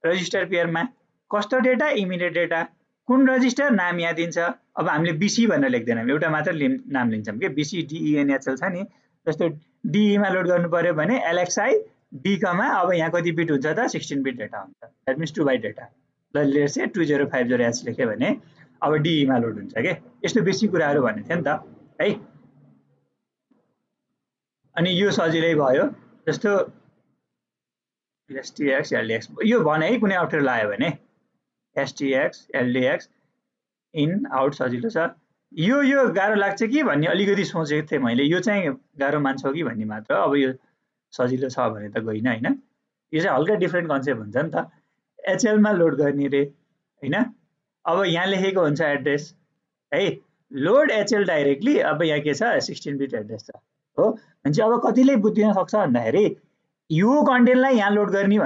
रजिस्टर पेयरमा। कस्तो डेटा, इमिडिएट डेटा। कुन रजिस्टर, नाम यहाँ दिन्छ। अब हामीले बीसी भनेर लेख्दैनौँ, एउटा मात्र नाम लिन्छौँ के, बीसी डिइएनएचएल छ नि। जस्तो डीईमा लोड गर्नु पर्यो भने एलएक्सआई डी कमा, अब यहाँ कति बिट हुन्छ त, 16 बिट डेटा हुन्छ, द्याट मिन्स 2 बाइट डेटा। ल लेट्स से 2050H लेख्यो भने अब डीईमा लोड हुन्छ के। यस्तो बेसी कुराहरू भनेको थियो नि त है। अनि यो सजिलै भयो। जस्तो एसटीएक्स एलडीएक्स यो भने है, कुनै अप्ठ्यारो लाग्यो भने एसटीएक्स एलडीएक्स इन आउट सजिलो छ। यो गाह्रो लाग्छ कि भन्ने अलिकति सोचेको थिएँ मैले, यो चाहिँ गाह्रो मान्छौ कि भन्ने मात्र। अब यो सजिलो छ भने त गइन हैन। यो चाहिँ हल्का डिफ्रेन्ट कन्सेप्ट हुन्छ नि त। एचएलमा लोड गर्ने रे हैन। अब यहाँ लेखेको हुन्छ एड्रेस है, लोड एचएल डाइरेक्टली। अब यहाँ के छ, 16 बिट एड्रेस छ हो। भने अब कतिले बुझ्दिन सक्छ भन्दाखेरि यो कन्टेन्टलाई यहाँ लोड गर्ने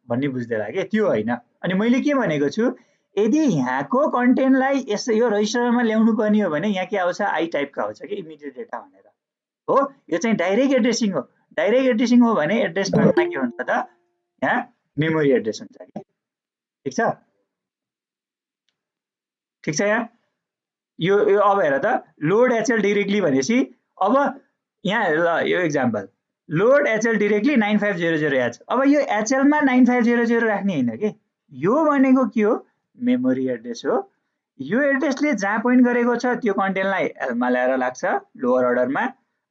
भन्ने बुझ्दैला के, त्यो होइन। अनि मैले के भनेको छु, यदि यहाँको कन्टेन्टलाई यो रजिस्टरमा ल्याउनु पर्ने हो भने यहाँ के आउँछ, आई टाइपका आउँछ कि इमिडिएट डेटा भनेर हो। यो चाहिँ डाइरेक्ट एड्रेसिङ हो। डाइरेक्ट एड्रेसिङ हो भने एड्रेस पार्टमा के हुन्छ त, यहाँ मेमोरी एड्रेस हुन्छ कि। ठिक छ, ठिक छ। यहाँ यो अब हेर त, लोड एचएल डाइरेक्टली भनेपछि अब यहाँ ल यो example, load HL directly 9500H। अब यो एचएलमा 9500 राख्ने होइन कि, यो भनेको के हो, मेमोरी एड्रेस हो। यो एड्रेसले जहाँ पोइन्ट गरेको छ त्यो कन्टेन्टलाई एलमा ल्याएर लाग्छ लोअर अर्डरमा,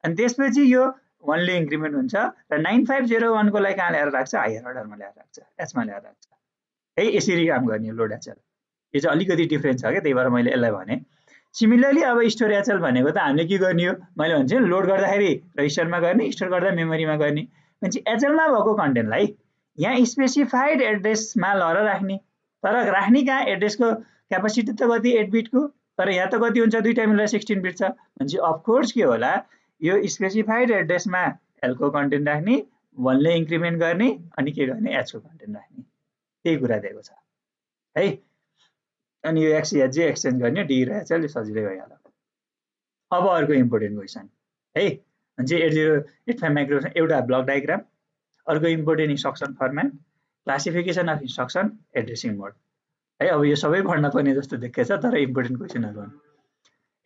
अनि त्यसपछि यो 1 ले इन्क्रिमेन्ट हुन्छ र 9501 को लागि कहाँ ल्याएर राख्छ, हायर अर्डरमा ल्याएर राख्छ, एचमा ल्याएर राख्छ है। यसरी काम गर्ने लोड एचएल। यो चाहिँ अलिकति डिफ्रेन्स छ क्या, त्यही भएर मैले यसलाई भने। सिमिलरली अब स्टोर एचएल भनेको त हामीले के गर्ने हो, मैले भन्छु नि, लोड गर्दाखेरि रजिस्टरमा गर्ने, स्टोर गर्दा मेमोरीमा गर्ने। भनेपछि एचएलमा भएको कन्टेन्टलाई यहाँ स्पेसिफाइड एड्रेसमा लगेर राख्ने। तर राख्ने कहाँ, एड्रेसको क्यापासिटी त कति 8 बिटको, तर यहाँ त कति हुन्छ, दुईटा मिलेर 16 बिट छ। भनेपछि अफकोर्स के होला, यो स्पेसिफाइड एड्रेसमा एलको कन्टेन्ट राख्ने, 1 ले इन्क्रिमेन्ट गर्ने, अनि के गर्ने, एचको कन्टेन्ट राख्ने। त्यही कुरा दिएको छ है। अनि यो एक्सएच एक्सचेन्ज गर्ने, डी र एचएल सजिलै भइहाल्यो। अब अर्को इम्पोर्टेन्ट क्वेसन है, भने 8085 माइक्रो एउटा ब्लक डायग्राम, अर्को important instruction format, classification of instruction, addressing mode है। अब यो सबै पढ्न पर्ने जस्तो देखिन्छ, तर इम्पोर्टेन्ट क्वेसनहरू हुन्।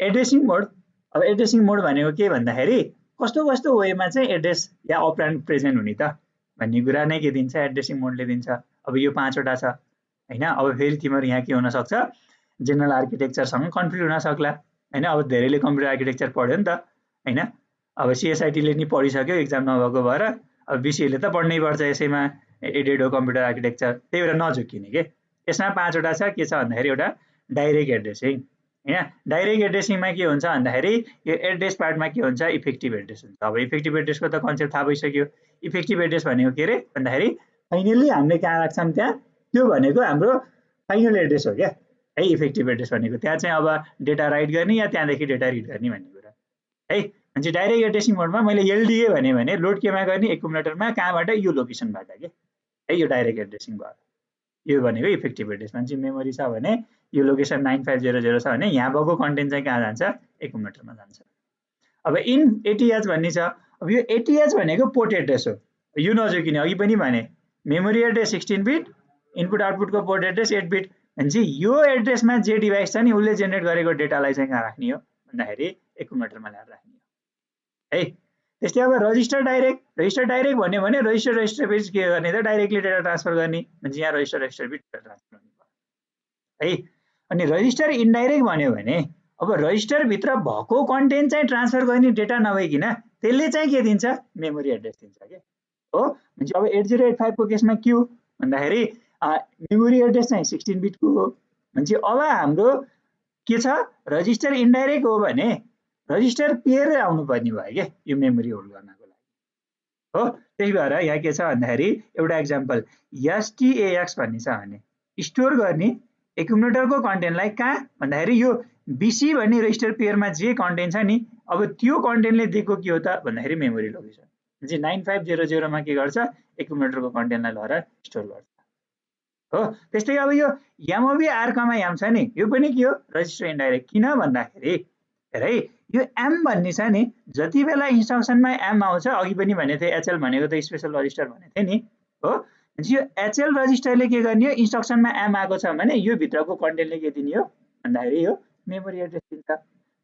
एड्रेसिङ मोड, अब एड्रेसिङ मोड भनेको के भन्दाखेरि कस्तो कस्तो वेमा चाहिँ एड्रेस या अपरेन्ड प्रेजेन्ट हुने त भन्ने कुरा नै के दिन्छ, एड्रेसिङ मोडले दिन्छ। अब यो 5 वटा छ हैन। अब फेरि तिम्रो यहाँ के हुन सक्छ, जेनरल आर्किटेक्चरसँग कन्फ्लिक्ट हुन सक्ला हैन। अब धेरैले कम्प्युटर आर्किटेक्चर पढ्यो नि त हैन। अब सिएसआइटीले नि पढिसक्यो एक्जाम नभएको भएर, अब बिसिएले त पढ्नै पर्छ यसैमा, एडेड हो कम्प्युटर आर्किटेक्चर, त्यही भएर नझुक्किने के। यसमा 5 वटा छ, के छ भन्दाखेरि एउटा डाइरेक्ट एड्रेसिङ हैन। डाइरेक्ट एड्रेसिङमा के हुन्छ भन्दाखेरि यो एड्रेस पार्टमा के हुन्छ, इफेक्टिभ एड्रेस हुन्छ। अब इफेक्टिभ एड्रेसको त कन्सेप्ट थाहा भइसक्यो। इफेक्टिभ एड्रेस भनेको के रे भन्दाखेरि फाइनली हामीले कहाँ राख्छौँ त्यहाँ, त्यो भनेको हाम्रो फाइनल एड्रेस हो क्या है। इफेक्टिभ एड्रेस भनेको त्यहाँ चाहिँ अब डेटा राइट गर्ने या त्यहाँदेखि डेटा रिड गर्ने भन्ने कुरा है। भनेपछि डाइरेक्ट एड्रेसिङ मोडमा मैले एलडिए भने लोड केमा गर्ने, एकुमुलेटरमा, कहाँबाट, यो लोकेसनबाट के है। यो डाइरेक्ट एड्रेसिङ भयो। यो भनेको इफेक्टिभ एड्रेस। मान्छे मेमोरी छ भने यो लोकेसन 9500 छ भने यहाँ भएको कन्टेन्ट चाहिँ कहाँ जान्छ, एकुमुलेटरमा जान्छ। अब इन एटीएच भन्ने छ। अब यो एटीएच भनेको पोर्ट एड्रेस हो, यो नजुकिने, अघि पनि भने मेमोरी एड्रेस 16 बिट, इनपुट आउटपुटको पोर्ट एड्रेस 8 बिट। भनेपछि यो एड्रेसमा जे डिभाइस छ नि उसले जेनेरेट गरेको डेटालाई चाहिँ कहाँ राख्ने हो भन्दाखेरि एकुमुलेटरमा ल्याएर राख्ने हो है। त्यस्तै अब रजिस्टर डाइरेक्ट भन्यो भने रजिस्टर बिट के गर्ने त, डाइरेक्टली डेटा ट्रान्सफर गर्ने। भनेपछि यहाँ रजिस्टर बिट ट्रान्सफर गर्ने है। अनि रजिस्टर इन्डाइरेक्ट भन्यो भने अब रजिस्टरभित्र भएको कन्टेन्ट चाहिँ ट्रान्सफर गर्ने डेटा नभइकन त्यसले चाहिँ के दिन्छ, मेमोरी एड्रेस दिन्छ के हो। भनेपछि अब 8085 को केसमा के हो भन्दाखेरि मेमोरी एड्रेस चाहिँ 16 बिटको हो। भनेपछि अब हाम्रो के छ, रजिस्टर इन्डाइरेक्ट हो भने रजिस्टर पेयर आउनु पर्ने भयो क्या यो मेमोरी होल्ड गर्नको लागि हो। त्यही भएर यहाँ के छ भन्दाखेरि एउटा एक्जाम्पल एसटीएएक्स भन्ने छ भने स्टोर गर्ने एकुमुलेटरको कन्टेन्टलाई कहाँ भन्दाखेरि यो BC भन्ने रजिस्टर पेयरमा जे कन्टेन्ट छ नि अब त्यो कन्टेन्टले दिएको के हो त भन्दाखेरि मेमोरी लोकेसन चाहिँ 9500 मा के गर्छ एकुमुलेटरको कन्टेन्टलाई लगेर स्टोर गर्छ हो। त्यस्तै अब यो MOV R, M छ नि यो पनि के हो रजिस्टर इन्डाइरेक्ट किन भन्दाखेरि हेर है यो M भन्ने छ नि जति बेला इन्स्ट्रक्सनमा M आउँछ अघि पनि भनेको थिएँ HL भनेको त स्पेशल रजिस्टर भनेको थिएँ नि हो। यो HL रजिस्टरले के गर्ने हो इन्स्ट्रक्सनमा M आएको छ भने यो भित्रको कन्टेन्टले के दिने हो भन्दाखेरि यो मेमोरी एड्रेस दिन्छ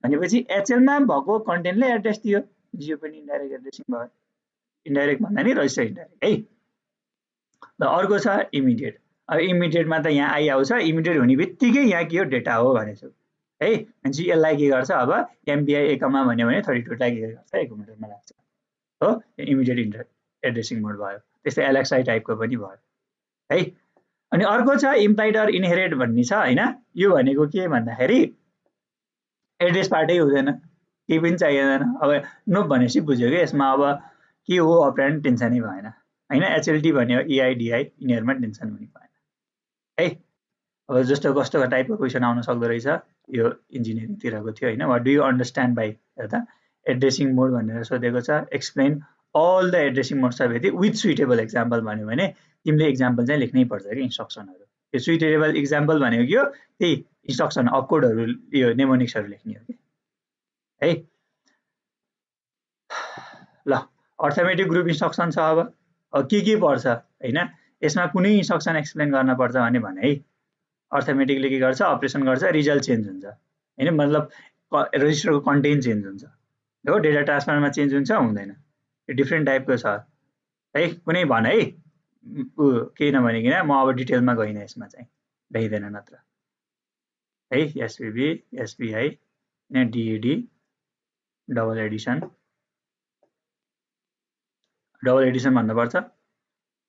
भनेपछि HL मा भएको कन्टेन्टले एड्रेस दियो यो पनि इन्डाइरेक्ट एड्रेसिङ भयो। इन्डाइरेक्ट भन्दा नि रजिस्टर इन्डाइरेक्ट है। ल अर्को छ इमिडिएट। अब इमिडिएटमा त यहाँ आई आउँछ इमिडिएट हुने बित्तिकै यहाँ के हो डेटा हो भनेछु है। भनेपछि यसलाई के गर्छ अब MBI एकमा भन्यो भने 32 लाई के गर्छ एकुमुलेटरमा राख्छ हो। इमिडिएट एड्रेसिङ मोड भयो। त्यस्तै LXI टाइपको पनि भयो है। अनि अर्को छ इम्प्लाइड अर इनहेरिट भन्ने छ हैन। यो भनेको के भन्दाखेरि एड्रेस पार्टै हुँदैन केही पनि चाहिँदैन। अब नोप भनेपछि बुझ्यो कि यसमा अब के हो अपरेन्ड टेन्सनै भएन हैन। HLT भन्यो EIDI यिनीहरुमा टेन्सन हुने भएन है। अब जस्तो कस्तो टाइपको क्वेशन आउन सक्दो रहेछ यो इन्जिनियरिङ तिरको थियो हैन। What do you understand by हेर्दा एड्रेसिङ मोड भनेर सोधेको छ। Explain all the addressing modes of यदि विथ सुइटेबल एक्जाम्पल भन्यो भने तिमीले एक्जाम्पल चाहिँ लेख्नै पर्छ कि इन्स्ट्रक्सनहरु। यो सुइटेबल एक्जाम्पल भनेको के हो त्यही इन्स्ट्रक्सन अपकोडहरु यो नेमोनिक्सहरु लेख्ने हो कि है। ल अर्थमेटिक ग्रुप इन्स्ट्रक्सन छ। अब के पर्छ हैन यसमा कुनै इन्स्ट्रक्सन एक्सप्लेन गर्न पर्छ भने है अर्थमेटिकले के गर्छ अपरेसन गर्छ रिजल्ट चेन्ज हुन्छ हैन। मतलब रजिस्टरको कन्टेन्ट चेन्ज हुन्छ हो। डेटा ट्रान्सफरमा चेन्ज हुन्छ हुँदैन यो डिफ्रेन्ट टाइपको छ है। कुनै भन है केही नभनिकिन म अब डिटेलमा गइन यसमा चाहिँ भ्याइदैन नत्र है। SPB SPI DAD double Edison भन्नुपर्छ।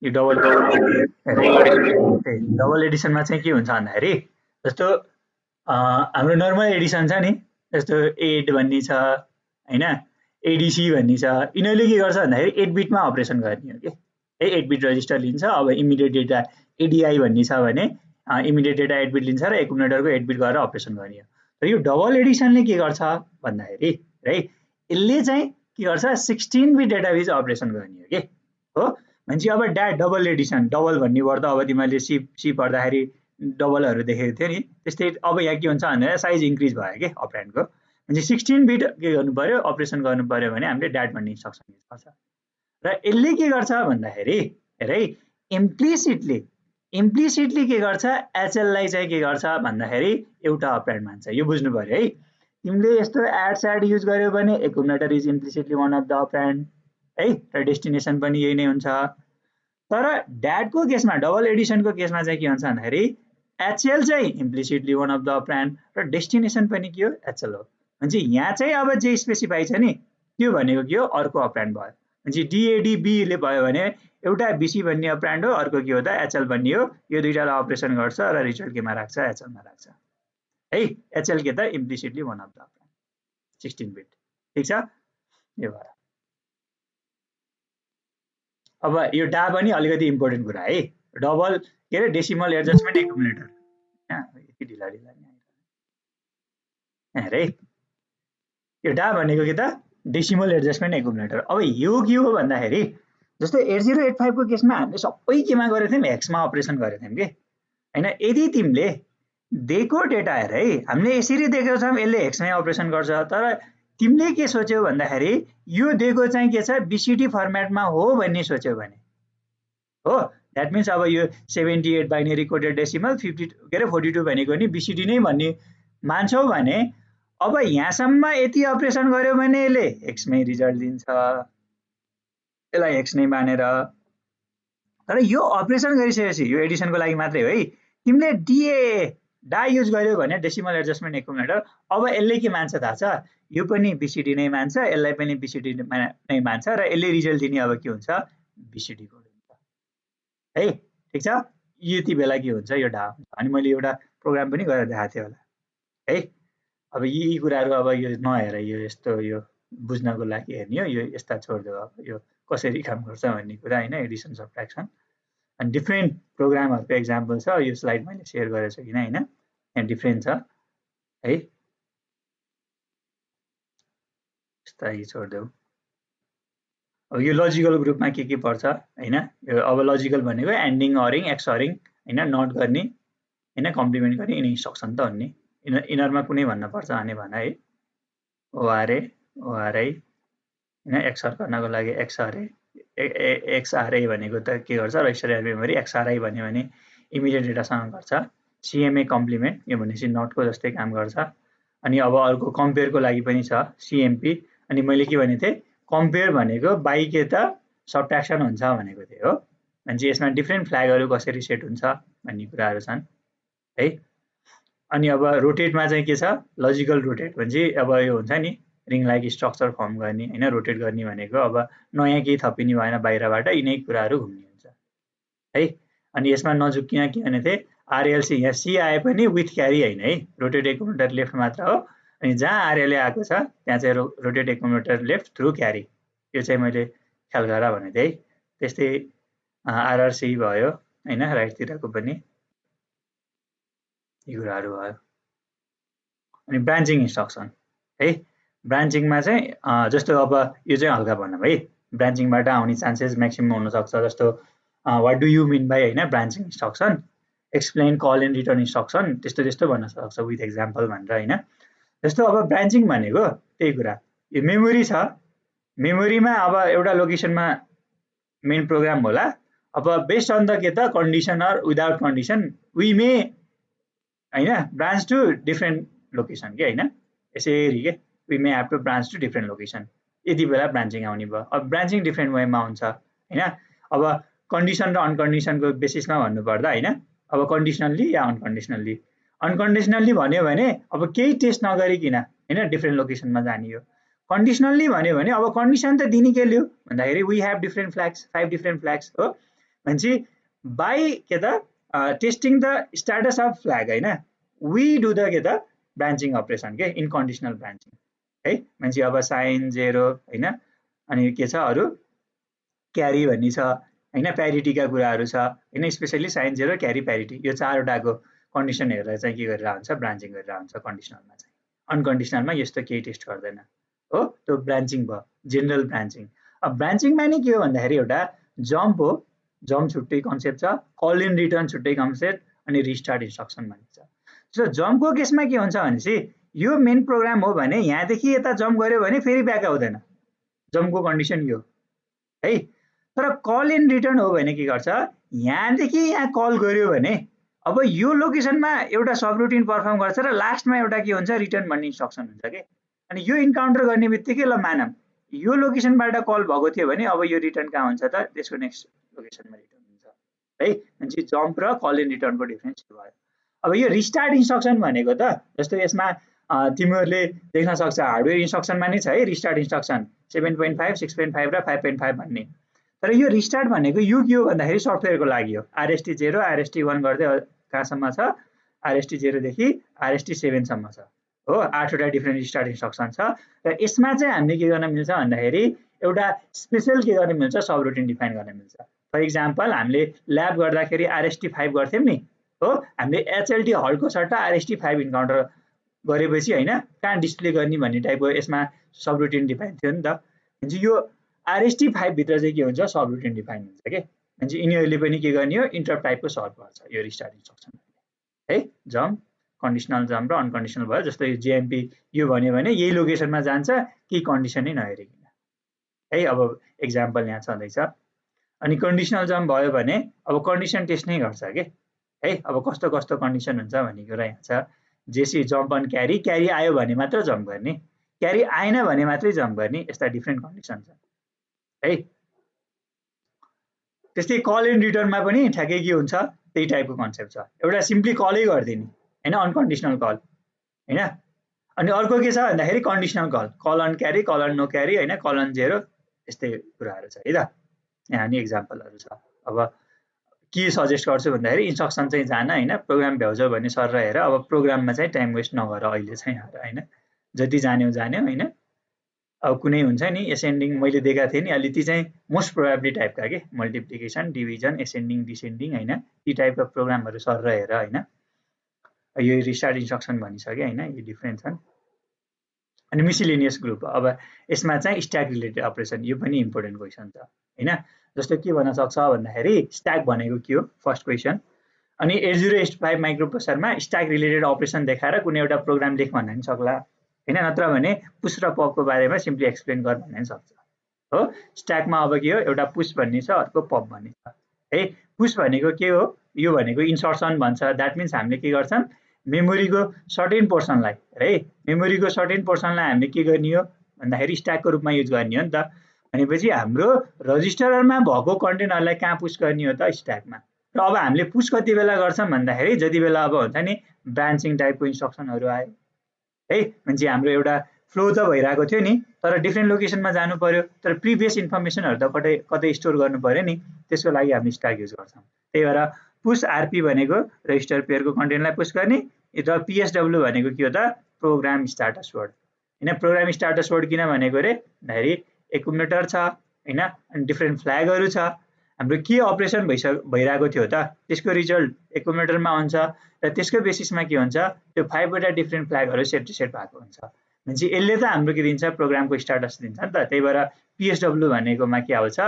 यो डबल एडिसनमा चाहिँ के हुन्छ भन्दाखेरि जस्तो हाम्रो नर्मल एडिसन छ नि जस्तो 8 भन्ने छ हैन ADC भन्ने छ। यिनीहरूले के गर्छ भन्दाखेरि 8 बिटमा अपरेसन गर्ने हो कि है। 8 बिट रजिस्टर लिन्छ। अब इमिडिएट डेटा ADI भन्ने छ भने इमिडिएट डेटा 8 बिट लिन्छ र एकुमुलेटरको 8 बिट गरेर अपरेसन गर्ने हो। तर यो डबल एडिसनले के गर्छ भन्दाखेरि है यसले चाहिँ के गर्छ 16 बिट डेटाबेस अपरेसन गर्ने हो कि हो। भनेपछि अब डबल एडिसन डबल भन्ने वर्ड त अब तिमीले सी पढ्दाखेरि डबलहरु देखेको थियो नि त्यस्तै अब यहाँ के हुन्छ भन्दा साइज इन्क्रिज भयो के अपरेन्डको। भनेपछि 16 बिट के गर्नु पर्यो अपरेसन गर्नु पर्यो भने हामीले ड्याट भन्ने इन्स्ट्रक्सन युज गर्छ र यसले के गर्छ भन्दाखेरि हेरै इम्प्लिसिटली के गर्छ HL लाई चाहिँ के गर्छ भन्दाखेरि एउटा अपरेन्ड मान्छ। यो बुझ्नु पर्यो है। तिमीले यस्तो एड युज गर्यो भने accumulator is implicitly one of the operand है र डेस्टिनेसन पनि यही नै हुन्छ। तर ड्याटको केसमा डबल एडिसनको केसमा चाहिँ के हुन्छ भन्दाखेरि HL चाहिँ इम्प्लिसिटली वान अफ द अपरेन्ड र डेस्टिनेसन पनि के हो HL हो। भनेपछि यहाँ चाहिँ अब जे स्पेसिफाई छ नि त्यो भनेको के हो अर्को अपरेन्ड भयो। भनेपछि DAD B ले भयो भने एउटा BC भन्ने अपरेन्ड हो अर्को के हो त HL भन्ने हो। यो दुईटालाई अपरेसन गर्छ र रिजल्ट केमा राख्छ HL मा राख्छ है। HL के त implicitly one of the operand 16 bit ठीक छ। यो भयो। अब यो डा पनि अलिकति इम्पोर्टेन्ट कुरा है। डबल के अरे डेसिमल एडजस्टमेन्ट एकुमुलेटर यति ढिला हेरे यो डा भनेको के त डेसिमल एडजस्टमेन्ट एकुमुलेटर। अब यो के हो भन्दाखेरि जस्तै 8085 को केसमा हामीले सबै केमा गरेको थियौं हेक्समा अपरेसन गरेको थियौं के हैन। यदि तिमीले दिएको डेटा हेर है हामीले यसरी दिएको छौं यसले हेक्समै अपरेसन गर्छ। तर तिमीले के सोच्यौ भन्दाखेरि यो दिएको चाहिँ के छ BCD फर्मेटमा हो भन्ने सोच्यौ भने हो दैट मिन्स अब यो 78 बाइनरी कोडेड डेसिमल 42 भनेको नि BCD नै भन्ने मान्छौ भने अब यहाँसम्म यति अपरेसन गर्यो भने यसले हेक्समै रिजल्ट दिन्छ यसलाई हेक्स नै मानेर। तर यो अपरेसन गरिसकेपछि यो एडिसनको लागि मात्रै हो है। तिमीले डा युज गर्यो भने डेसिमल एडजस्टमेन्ट एकुमुलेटर अब यसले के मान्छ थाहा छ यो पनि BCD नै मान्छ यसलाई पनि BCD नै मान्छ र यसले रिजल्ट दिने अब के हुन्छ BCD कोड हुन्छ है ठीक छ। यति बेला के हुन्छ यो डा हुन्छ। अनि मैले एउटा प्रोग्राम पनि गरेर देखाएको थिएँ होला है। अब यी कुराहरु अब यो नहेर यो यस्तो यो बुझ्नको लागि हेर्ने हो। यो यस्ता छोड्देऊ अब यो कसरी काम गर्छ भन्ने कुरा हैन। एडिसन सबट्र्याक्सन अनि डिफ्रेन्ट प्रोग्रामहरुको एक्जाम्पल छ। यो स्लाइड मैले शेयर गरेको छु किन हैन। यहाँ डिफ्रेन्ट छ है। यस्ता छोडिदेऊ। अब यो लजिकल ग्रुपमा के पर्छ हैन। अब लजिकल भनेको एन्डिङ, अरिङ, एक्सअरिङ हैन, नट गर्ने हैन, कम्प्लिमेन्ट गर्ने यिनी इन्स्ट्रक्सन त हुन् नि। यिनीहरुमा कुनै भन्न पर्छ भने है। ओआरए, ओआरआई हैन, एक्सअर गर्नको लागि एक्सआरए, एक्सआरए भनेको त के गर्छ, रजिस्टर एरिया मेमोरी। एक्सआरआई भन्यो भने इमिडिएट डेटासँग गर्छ। सिएमए कम्प्लिमेन्ट यो भनेपछि नटको जस्तै काम गर्छ। अनि अब अर्को कम्पेयरको लागि पनि छ सिएमपी। अनि मैले के भनेको थिएँ, कम्पेयर भनेको बाइ के त सबट्र्याक्सन हुन्छ भनेको थिएँ हो। भनेपछि यसमा डिफ्रेन्ट फ्ल्यागहरू कसरी सेट हुन्छ भन्ने कुराहरू छन् है। अनि अब रोटेटमा चाहिँ के छ, लजिकल रोटेट भनेपछि अब यो हुन्छ नि रिङ लाइक स्ट्रक्चर फर्म गर्ने हैन। रोटेट गर्ने भनेको अब नयाँ केही थपिने भएन बाहिरबाट, यिनै कुराहरू घुम्ने हुन्छ है। अनि यसमा नजुकिन के भने थिएँ, आरएलसी यहाँ सी आए पनि विथ क्यारी हैन है, रोटेट एकुमुलेटर लेफ्ट मात्र हो। अनि जहाँ आरएलए आएको छ त्यहाँ चाहिँ रोटेट एकुमुलेटर लेफ्ट थ्रु क्यारी, यो चाहिँ मैले ख्याल गर भनेको थिएँ है। त्यस्तै आरआरसी भयो हैन, राइटतिरको पनि यी कुराहरू भयो। अनि ब्रान्चिङ इन्स्ट्रक्सन है। ब्रान्चिङमा चाहिँ जस्तो अब यो चाहिँ हल्का भनौँ है, ब्रान्चिङबाट आउने चान्सेस म्याक्सिमम हुनसक्छ। जस्तो what do you mean by हैन branching instruction, explain, call and return instruction, त्यस्तो त्यस्तो भन्न सक्छ विथ एक्जाम्पल भनेर हैन। जस्तो अब ब्रान्चिङ भनेको त्यही कुरा, यो मेमोरी छ, मेमोरीमा अब एउटा लोकेसनमा मेन प्रोग्राम होला। अब बेस्ड अन द के त condition or without condition we may हैन ब्रान्च टु डिफ्रेन्ट लोकेसन के हैन, यसरी के we may have to branch to different location, यति बेला ब्रान्चिङ आउने भयो। अब ब्रान्चिङ डिफ्रेन्ट वेमा हुन्छ हैन। अब कन्डिसन र अनकन्डिसनको बेसिसमा भन्नुपर्दा हैन, अब कन्डिसनल्ली या अनकन्डिसनल्ली, अनकन्डिसनल्ली भन्यो भने अब केही टेस्ट नगरिकन हैन डिफ्रेन्ट लोकेसनमा जाने हो। कन्डिसनल्ली भन्यो भने अब कन्डिसन त दिने के ल्यो भन्दाखेरि we have different flags, 5 different flags हो। भनेपछि बाई के त testing the status of flag हैन, वी डु द के त ब्रान्चिङ अपरेसन के, इन कन्डिसनल ब्रान्चिङ है। भनेपछि अब साइन 0 हैन, अनि के छ अरु क्यारी भन्ने छ हैन, प्यारिटीका कुराहरू छ हैन, स्पेशली साइन 0 क्यारी प्यारिटी, यो चारवटाको कन्डिसन हेरेर चाहिँ के गरेर हुन्छ, ब्रान्चिङ गरेर हुन्छ कन्डिसनलमा चाहिँ। अनकन्डिसनलमा यस्तो केही टेस्ट गर्दैन हो। त्यो ब्रान्चिङ भयो, जेनरल ब्रान्चिङ। अब ब्रान्चिङमा नि के हो भन्दाखेरि एउटा जम्प हो, जम्प छुट्टै कन्सेप्ट छ, कल इन रिटर्न छुट्टै कन्सेप्ट, अनि रिस्टार्ट इन्स्ट्रक्सन भनिन्छ। सो जम्पको केसमा के हुन्छ भनेपछि यो मेन प्रोग्राम हो भने यहाँदेखि यता जम्प गर्यो भने फेरि ब्याक आउँदैन, जम्पको कन्डिसन यो है। तर कल इन रिटर्न हो भने के गर्छ, यहाँदेखि यहाँ कल गर्यो भने अब यो लोकेसनमा एउटा सबरुटिन पर्फर्म गर्छ र लास्टमा एउटा के हुन्छ, रिटर्न भन्ने इन्स्ट्रक्सन हुन्छ के। अनि यो इन्काउन्टर गर्ने बित्तिकै ल मानम यो लोकेसनबाट कल भएको थियो भने अब यो रिटर्न कहाँ हुन्छ त, त्यसको नेक्स्ट लोकेसनमा रिटर्न हुन्छ है। भनेपछि जम्प र कल इन रिटर्नको डिफरेन्स भयो। अब यो रिस्टार्ट इन्स्ट्रक्सन भनेको त जस्तो यसमा तिमीहरूले देख्न सक्छ हार्डवेयर इन्स्ट्रक्सनमा नै छ है रिस्टार्ट इन्स्ट्रक्सन 7.5, 6.5 र 5.5 भन्ने। तर यो रिस्टार्ट भनेको यो के हो भन्दाखेरि सफ्टवेयरको लागि हो। RST 0, RST 1 गर्दै कहाँसम्म छ, RST 0 देखि RST 7 सम्म छ हो। 8वटा डिफ्रेन्ट रिस्टार्ट इन्स्ट्रक्सन छ र यसमा चाहिँ हामीले के गर्न मिल्छ भन्दाखेरि एउटा स्पेशल के गर्न मिल्छ, सबरुटिन डिफाइन गर्न मिल्छ। फर इक्जाम्पल हामीले ल्याब गर्दाखेरि RST 5 गर्थ्यौँ नि हो, हामीले HLT हलको सट्टा RST 5 इन्काउन्टर गरेपछि हैन कहाँ डिस्प्ले गर्ने भन्ने टाइपको यसमा सबरुटिन डिफाइन थियो नि त। भनेपछि यो RST 5 भित्र चाहिँ के हुन्छ, सबरुटिन डिफाइन हुन्छ के। भनेपछि यिनीहरूले पनि के गर्ने हो, इन्टरप्ट टाइपको सर्भ गर्छ यो रिस्टार्ट इन्स्ट्रक्सन है। जम्प, कन्डिसनल जम्प र अनकन्डिसनल भयो। जस्तो यो जेएमपी यो भन्यो भने यही लोकेसनमा जान्छ, केही कन्डिसनै नहेरिकन है। अब एक्जाम्पल यहाँ छँदैछ। अनि कन्डिसनल जम्प भयो भने अब कन्डिसन टेस्ट नै गर्छ के है। अब कस्तो कस्तो कन्डिसन हुन्छ भन्ने कुरा यहाँ छ। जेसी जम्प अन क्यारी, क्यारी आयो भने मात्र जम्प गर्ने, क्यारी आएन भने मात्रै जम्प गर्ने, यस्ता डिफ्रेन्ट कन्डिसन छ है। त्यस्तै कल इन रिटर्नमा पनि ठ्याक्कै के हुन्छ, त्यही टाइपको कन्सेप्ट छ। एउटा सिम्पली कलै गरिदिने हैन, अनकन्डिसनल कल हैन। अनि अर्को के छ भन्दाखेरि conditional call, call on carry, call on no carry हैन, कल अन 0, यस्तै कुराहरू छ है त। यहाँ नि एक्जाम्पलहरू छ। अब के सजेस्ट गर्छु भन्दाखेरि इन्स्ट्रक्सन चाहिँ जान हैन, प्रोग्राम भ्याउँछौ भने सर हेर। अब प्रोग्राममा चाहिँ टाइम वेस्ट नगर अहिले चाहिँ हैन, जति जान्यौ जान्यौ हैन। अब कुनै हुन्छ नि एसेन्डिङ मैले दिएका थिएँ नि अलि, ती चाहिँ मोस्ट प्रोबेबली टाइपका के, मल्टिप्लिकेसन, डिभिजन, एसेन्डिङ, डिसेन्डिङ हैन, ती टाइपका प्रोग्रामहरू सर हेर हैन। यो रिस्टार्ट इन्स्ट्रक्सन भनिसक्यो हैन, यो डिफ्रेन्ट छन्। अनि मिसिलेनियस ग्रुप, अब यसमा चाहिँ स्ट्याक रिलेटेड अपरेसन, यो पनि इम्पोर्टेन्ट क्वेसन छ हैन। जस्तो के भन्न सक्छ भन्दाखेरि स्ट्याक भनेको के हो, फर्स्ट क्वेसन। अनि 8085 माइक्रोप्रोसेसरमा स्ट्याक रिलेटेड अपरेसन देखाएर कुनै एउटा प्रोग्राम लेख भन्न पनि सक्ला हैन, नत्र भने पुश र पपको बारेमा सिम्पली एक्सप्लेन गर भन्न पनि सक्छ हो। स्ट्याकमा अब के हो, एउटा पुश भन्ने छ, अर्को पप भन्ने छ है। पुश भनेको के हो, यो भनेको इन्सर्सन भन्छ। द्याट मिन्स हामीले के गर्छौँ, मेमोरीको सर्टेन पोर्सनलाई है, मेमोरीको सर्टेन पोर्सनलाई हामीले के गर्ने हो भन्दाखेरि स्ट्याकको रूपमा युज गर्ने हो नि त। भनेपछि हाम्रो रजिस्टरमा भएको कन्टेन्टहरूलाई कहाँ पुश गर्ने हो त, स्ट्याकमा। र अब हामीले पुश कति बेला गर्छौँ भन्दाखेरि जति बेला अब हुन्छ नि ब्रान्चिङ टाइपको इन्स्ट्रक्सनहरू आयो है, म्हणजे हाम्रो एउटा फ्लो त भइरहेको थियो नि, तर डिफ्रेन्ट लोकेसनमा जानु पर्यो, तर प्रिभियस इन्फर्मेसनहरू त कतै कतै स्टोर गर्नु पर्यो नि, त्यसको लागि हामीले स्ट्याक युज गर्छौँ। त्यही भएर पुश आरपी भनेको रजिस्टर पेयरको कन्टेन्टलाई पुश गर्ने, र पिएसडब्ल्यू भनेको के हो त, प्रोग्राम स्ट्याटस वर्ड हैन। प्रोग्राम स्ट्याटस वर्ड किन भनेको रे भन्दाखेरि एकुमुलेटर छ हैन, अनि डिफ्रेन्ट फ्ल्यागहरू छ, हाम्रो के अपरेसन भइरहेको थियो त त्यसको रिजल्ट एकुमुलेटरमा हुन्छ, र त्यसको बेसिसमा के हुन्छ, त्यो 5 वटा डिफ्रेन्ट फ्ल्यागहरू सेट टु सेट भएको हुन्छ। भनेपछि यसले त हाम्रो के दिन्छ, प्रोग्रामको स्ट्याटस दिन्छ नि त। त्यही भएर पिएसडब्ल्यू भनेकोमा के आउँछ,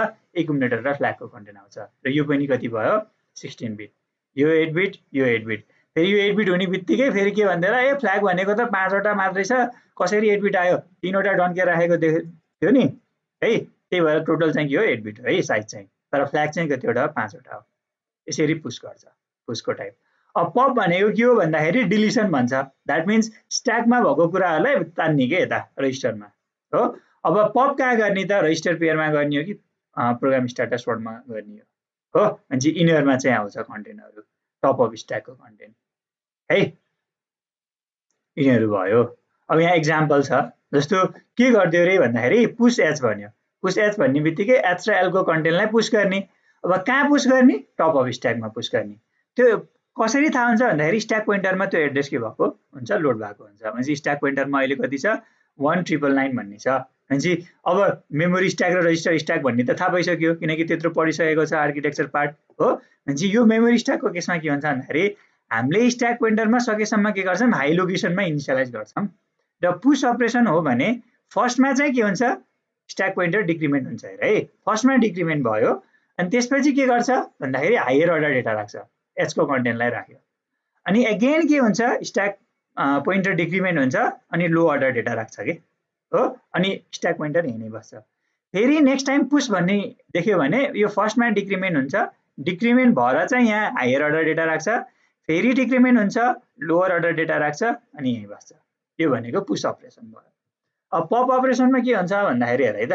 एकुमुलेटर र फ्ल्यागको कन्टेन्ट आउँछ। र यो पनि कति भयो, 16 बिट, यो 8 बिट, यो 8 बिट। फेरि यो 8 बिट हुने बित्तिकै फेरि के भन्दैन, ए फ्ल्याग भनेको त 5 वटा मात्रै छ, कसरी 8 बिट आयो, 3 वटा डन्के राखेको थियो नि है। त्यही भएर टोटल चाहिँ के हो, 8 बिट है साइज चाहिँ, तर फ्ल्याग चाहिँ कतिवटा, 5 वटा हो। यसरी पुश गर्छ, पुशको टाइप। अब पप भनेको के हो भन्दाखेरि डिलिसन भन्छ। द्याट मिन्स स्ट्याकमा भएको कुराहरूलाई तान्ने के यता रजिस्टरमा हो। अब पप कहाँ गर्ने त, रजिस्टर पेयरमा गर्ने हो कि प्रोग्राम स्ट्याटस वर्डमा गर्ने हो, भनेपछि यिनीहरूमा चाहिँ आउँछ कन्टेन्टहरू, टप अफ स्ट्याकको कन्टेन्ट है, यिनीहरू भयो। अब यहाँ इक्जाम्पल छ, जस्तो के गरिदियो रे भन्दाखेरि पुश एच भन्यो, पुश एच भन्ने बित्तिकै एच र एलको कन्टेन्टलाई पुश गर्ने। अब कहाँ पुश गर्ने, टप अफ स्ट्याकमा पुश गर्ने। त्यो कसरी थाहा हुन्छ भन्दाखेरि स्ट्याक पोइन्टरमा त्यो एड्रेस के भएको हुन्छ, लोड भएको हुन्छ। भनेपछि स्ट्याक पोइन्टरमा अहिले कति छ, 1999 भन्ने छ। भनेपछि अब मेमोरी स्ट्याक र रजिस्टर स्ट्याक भन्ने त थाहा भइसक्यो, किनकि त्यत्रो पढिसकेको छ आर्किटेक्चर पार्ट हो। भनेपछि यो मेमोरी स्ट्याकको केसमा के हुन्छ भन्दाखेरि हामीले स्ट्याक पोइन्टरमा सकेसम्म के गर्छौँ, हाई लोकेसनमा इनिसियलाइज गर्छौँ। र पुश अपरेसन हो भने फर्स्टमा चाहिँ के हुन्छ, स्ट्याक पोइन्टर डिक्रिमेन्ट हुन्छ है, फर्स्टमा डिक्रिमेन्ट भयो, अनि त्यसपछि के गर्छ भन्दाखेरि हायर अर्डर डेटा राख्छ, एचको कन्टेन्टलाई राख्यो। अनि अगेन के हुन्छ, स्ट्याक पोइन्टर डिक्रिमेन्ट हुन्छ, अनि लो अर्डर डेटा राख्छ के हो, अनि स्ट्याक पोइन्टर यहीँ नै बस्छ। फेरि नेक्स्ट टाइम पुश भन्ने देख्यो भने यो फर्स्टमा डिक्रिमेन्ट हुन्छ, डिक्रिमेन्ट भएर चाहिँ यहाँ हायर अर्डर डेटा राख्छ, फेरि डिक्रिमेन्ट हुन्छ, लोवर अर्डर डेटा राख्छ, अनि यहीँ बस्छ। यो भनेको पुश अपरेसन भयो। अब पप अपरेसनमा के हुन्छ भन्दाखेरि हेर है त,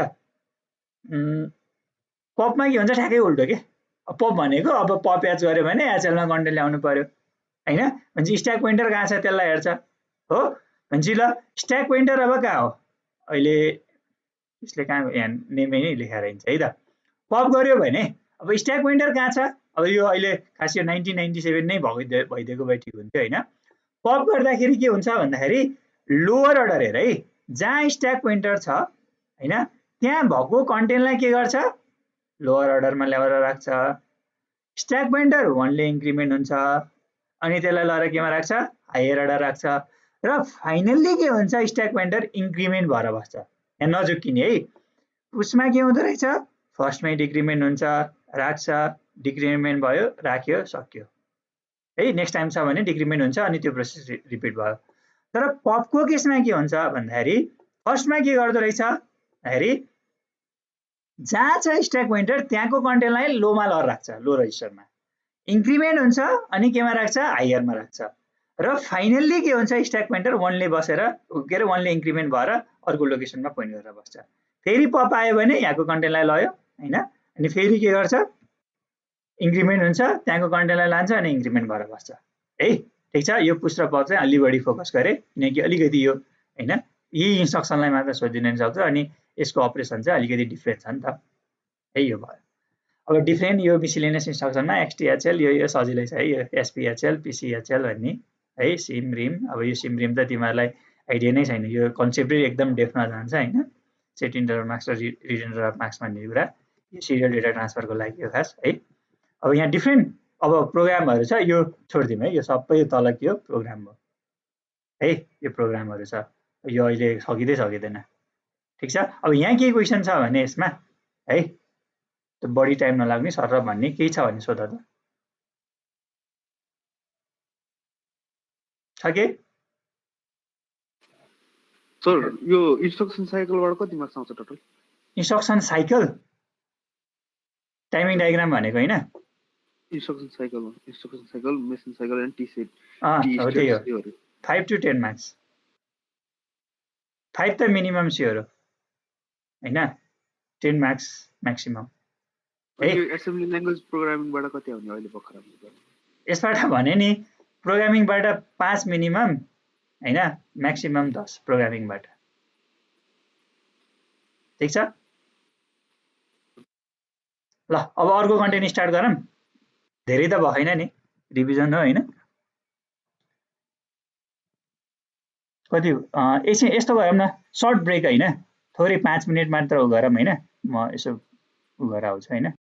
पपमा के हुन्छ, ठ्याक्कै उल्टो के। पप भनेको अब पप एच गऱ्यो भने एचएलमा कन्टेन्ट ल्याउनु पर्यो हैन, भनेपछि स्ट्याक पोइन्टर कहाँ छ त्यसलाई हेर्छ हो। भनेपछि ल स्ट्याक पोइन्टर अब कहाँ हो, अहिले यसले कहाँ यहाँ नेमै नै लेखेर हिँड्छ है त। पप गर्यो भने अब स्ट्याक पोइन्टर कहाँ छ, अब यो अहिले खास यो 1997 नै भइदिएको भए ठिक हुन्थ्यो हैन। पप गर्दाखेरि के हुन्छ भन्दाखेरि लोवर अर्डर हेर है, जहाँ स्ट्याक पोइन्टर छ हैन त्यहाँ भएको कन्टेन्टलाई के गर्छ, लोवर अर्डरमा ल्याएर राख्छ। स्ट्याक पोइन्टर 1 ले इन्क्रिमेन्ट हुन्छ, अनि त्यसलाई लगेर केमा राख्छ, हायर अर्डर राख्छ, र फाइनल्ली के हुन्छ, स्ट्याक पोइन्टर इन्क्रिमेन्ट भएर बस्छ। यहाँ नजुक्किने है, पुसमा के हुँदो रहेछ, फर्स्टमै डिक्रिमेन्ट हुन्छ, राख्छ, डिक्रिमेन्ट भयो, राख्यो, सक्यो है। नेक्स्ट टाइम छ भने डिक्रिमेन्ट हुन्छ, अनि त्यो प्रोसेस रिपिट भयो। तर पपको केसमा के हुन्छ भन्दाखेरि फर्स्टमा के गर्दो रहेछ भन्दाखेरि जहाँ छ स्ट्याक पोइन्टर त्यहाँको कन्टेन्टलाई लोमा लगेर राख्छ, लो रजिस्टरमा, इन्क्रिमेन्ट हुन्छ, अनि केमा राख्छ, हायरमा राख्छ, र फाइनल्ली के हुन्छ, स्ट्याक पोइन्टर 1 ले बसेर के अरे 1 ले इन्क्रिमेन्ट भएर अर्को लोकेसनमा पोइन्ट गरेर बस्छ। फेरि पप आयो भने यहाँको कन्टेन्टलाई लयो हैन, अनि फेरि के गर्छ, इन्क्रिमेन्ट हुन्छ, त्यहाँको कन्टेन्टलाई लान्छ, अनि इन्क्रिमेन्ट भएर बस्छ है। ठिक छ, यो पुश र पप चाहिँ अलि बढी फोकस गरे, किनकि अलिकति यो हैन यही इन्स्ट्रक्सनलाई मात्र सोधिन सक्छ, अनि यसको अपरेसन चाहिँ अलिकति डिफ्रेन्ट छ नि त है। यो भयो। अब डिफ्रेन्ट यो मिसिलेनियस इन्स्ट्रक्सनमा एक्सटिएचएल यो सजिलै छ है, यो एसपिएचएल पिसिएचएल भन्ने है, सिम रिम। अब यो सिम रिम त तिमीहरूलाई आइडिया नै छैन, यो कन्सेप्टै एकदम डेफमा जान्छ हैन, सेट इन्टरभल मार्क्स र रिड इन्टरभल मार्क्स भन्ने कुरा, यो सिरियल डेटा ट्रान्सफरको लागि हो खास है। अब यहाँ डिफ्रेन्ट अब प्रोग्रामहरु छ यो छोड्दिम है, यो सबै यो तल के हो प्रोग्राम हो है, यो प्रोग्रामहरु छ, यो अहिले सकिँदै सकिँदैन। ठिक छ, अब यहाँ के क्वेसन छ भने यसमा है, त्यो बढी टाइम नलाग्ने सर भन्ने केही छ भने सोध त। छ के? सर यो इन्स्ट्रक्सन साइकलबाट कति मार्क्स आउँछ total? Instruction cycle timing diagram भनेको हैन? Instruction cycle, machine cycle and T set. हो त्यही हो, 5 to 10 मार्क्स। 5 त मिनिमम स्योर हो हैन, 10 मार्क्स म्याक्सिमम है। यो एसेम्बली ल्याङ्ग्वेज प्रोग्रामिङबाट कति आउने अहिले भर्खर? यसबाट भने नि प्रोग्रामिङबाट 5 मिनिमम हैन, म्याक्सिमम 10 प्रोग्रामिङबाट। ठीक छ, ल अब अर्को कन्टेन्ट स्टार्ट गरौँ। धेरै त भएन नि, रिभिजन हो हैन। कति एकछिन यस्तो गरौँ न, सर्ट ब्रेक हैन, थोरै 5 मिनेट मात्र गरौँ हैन, म यसो गरेर आउँछु हैन।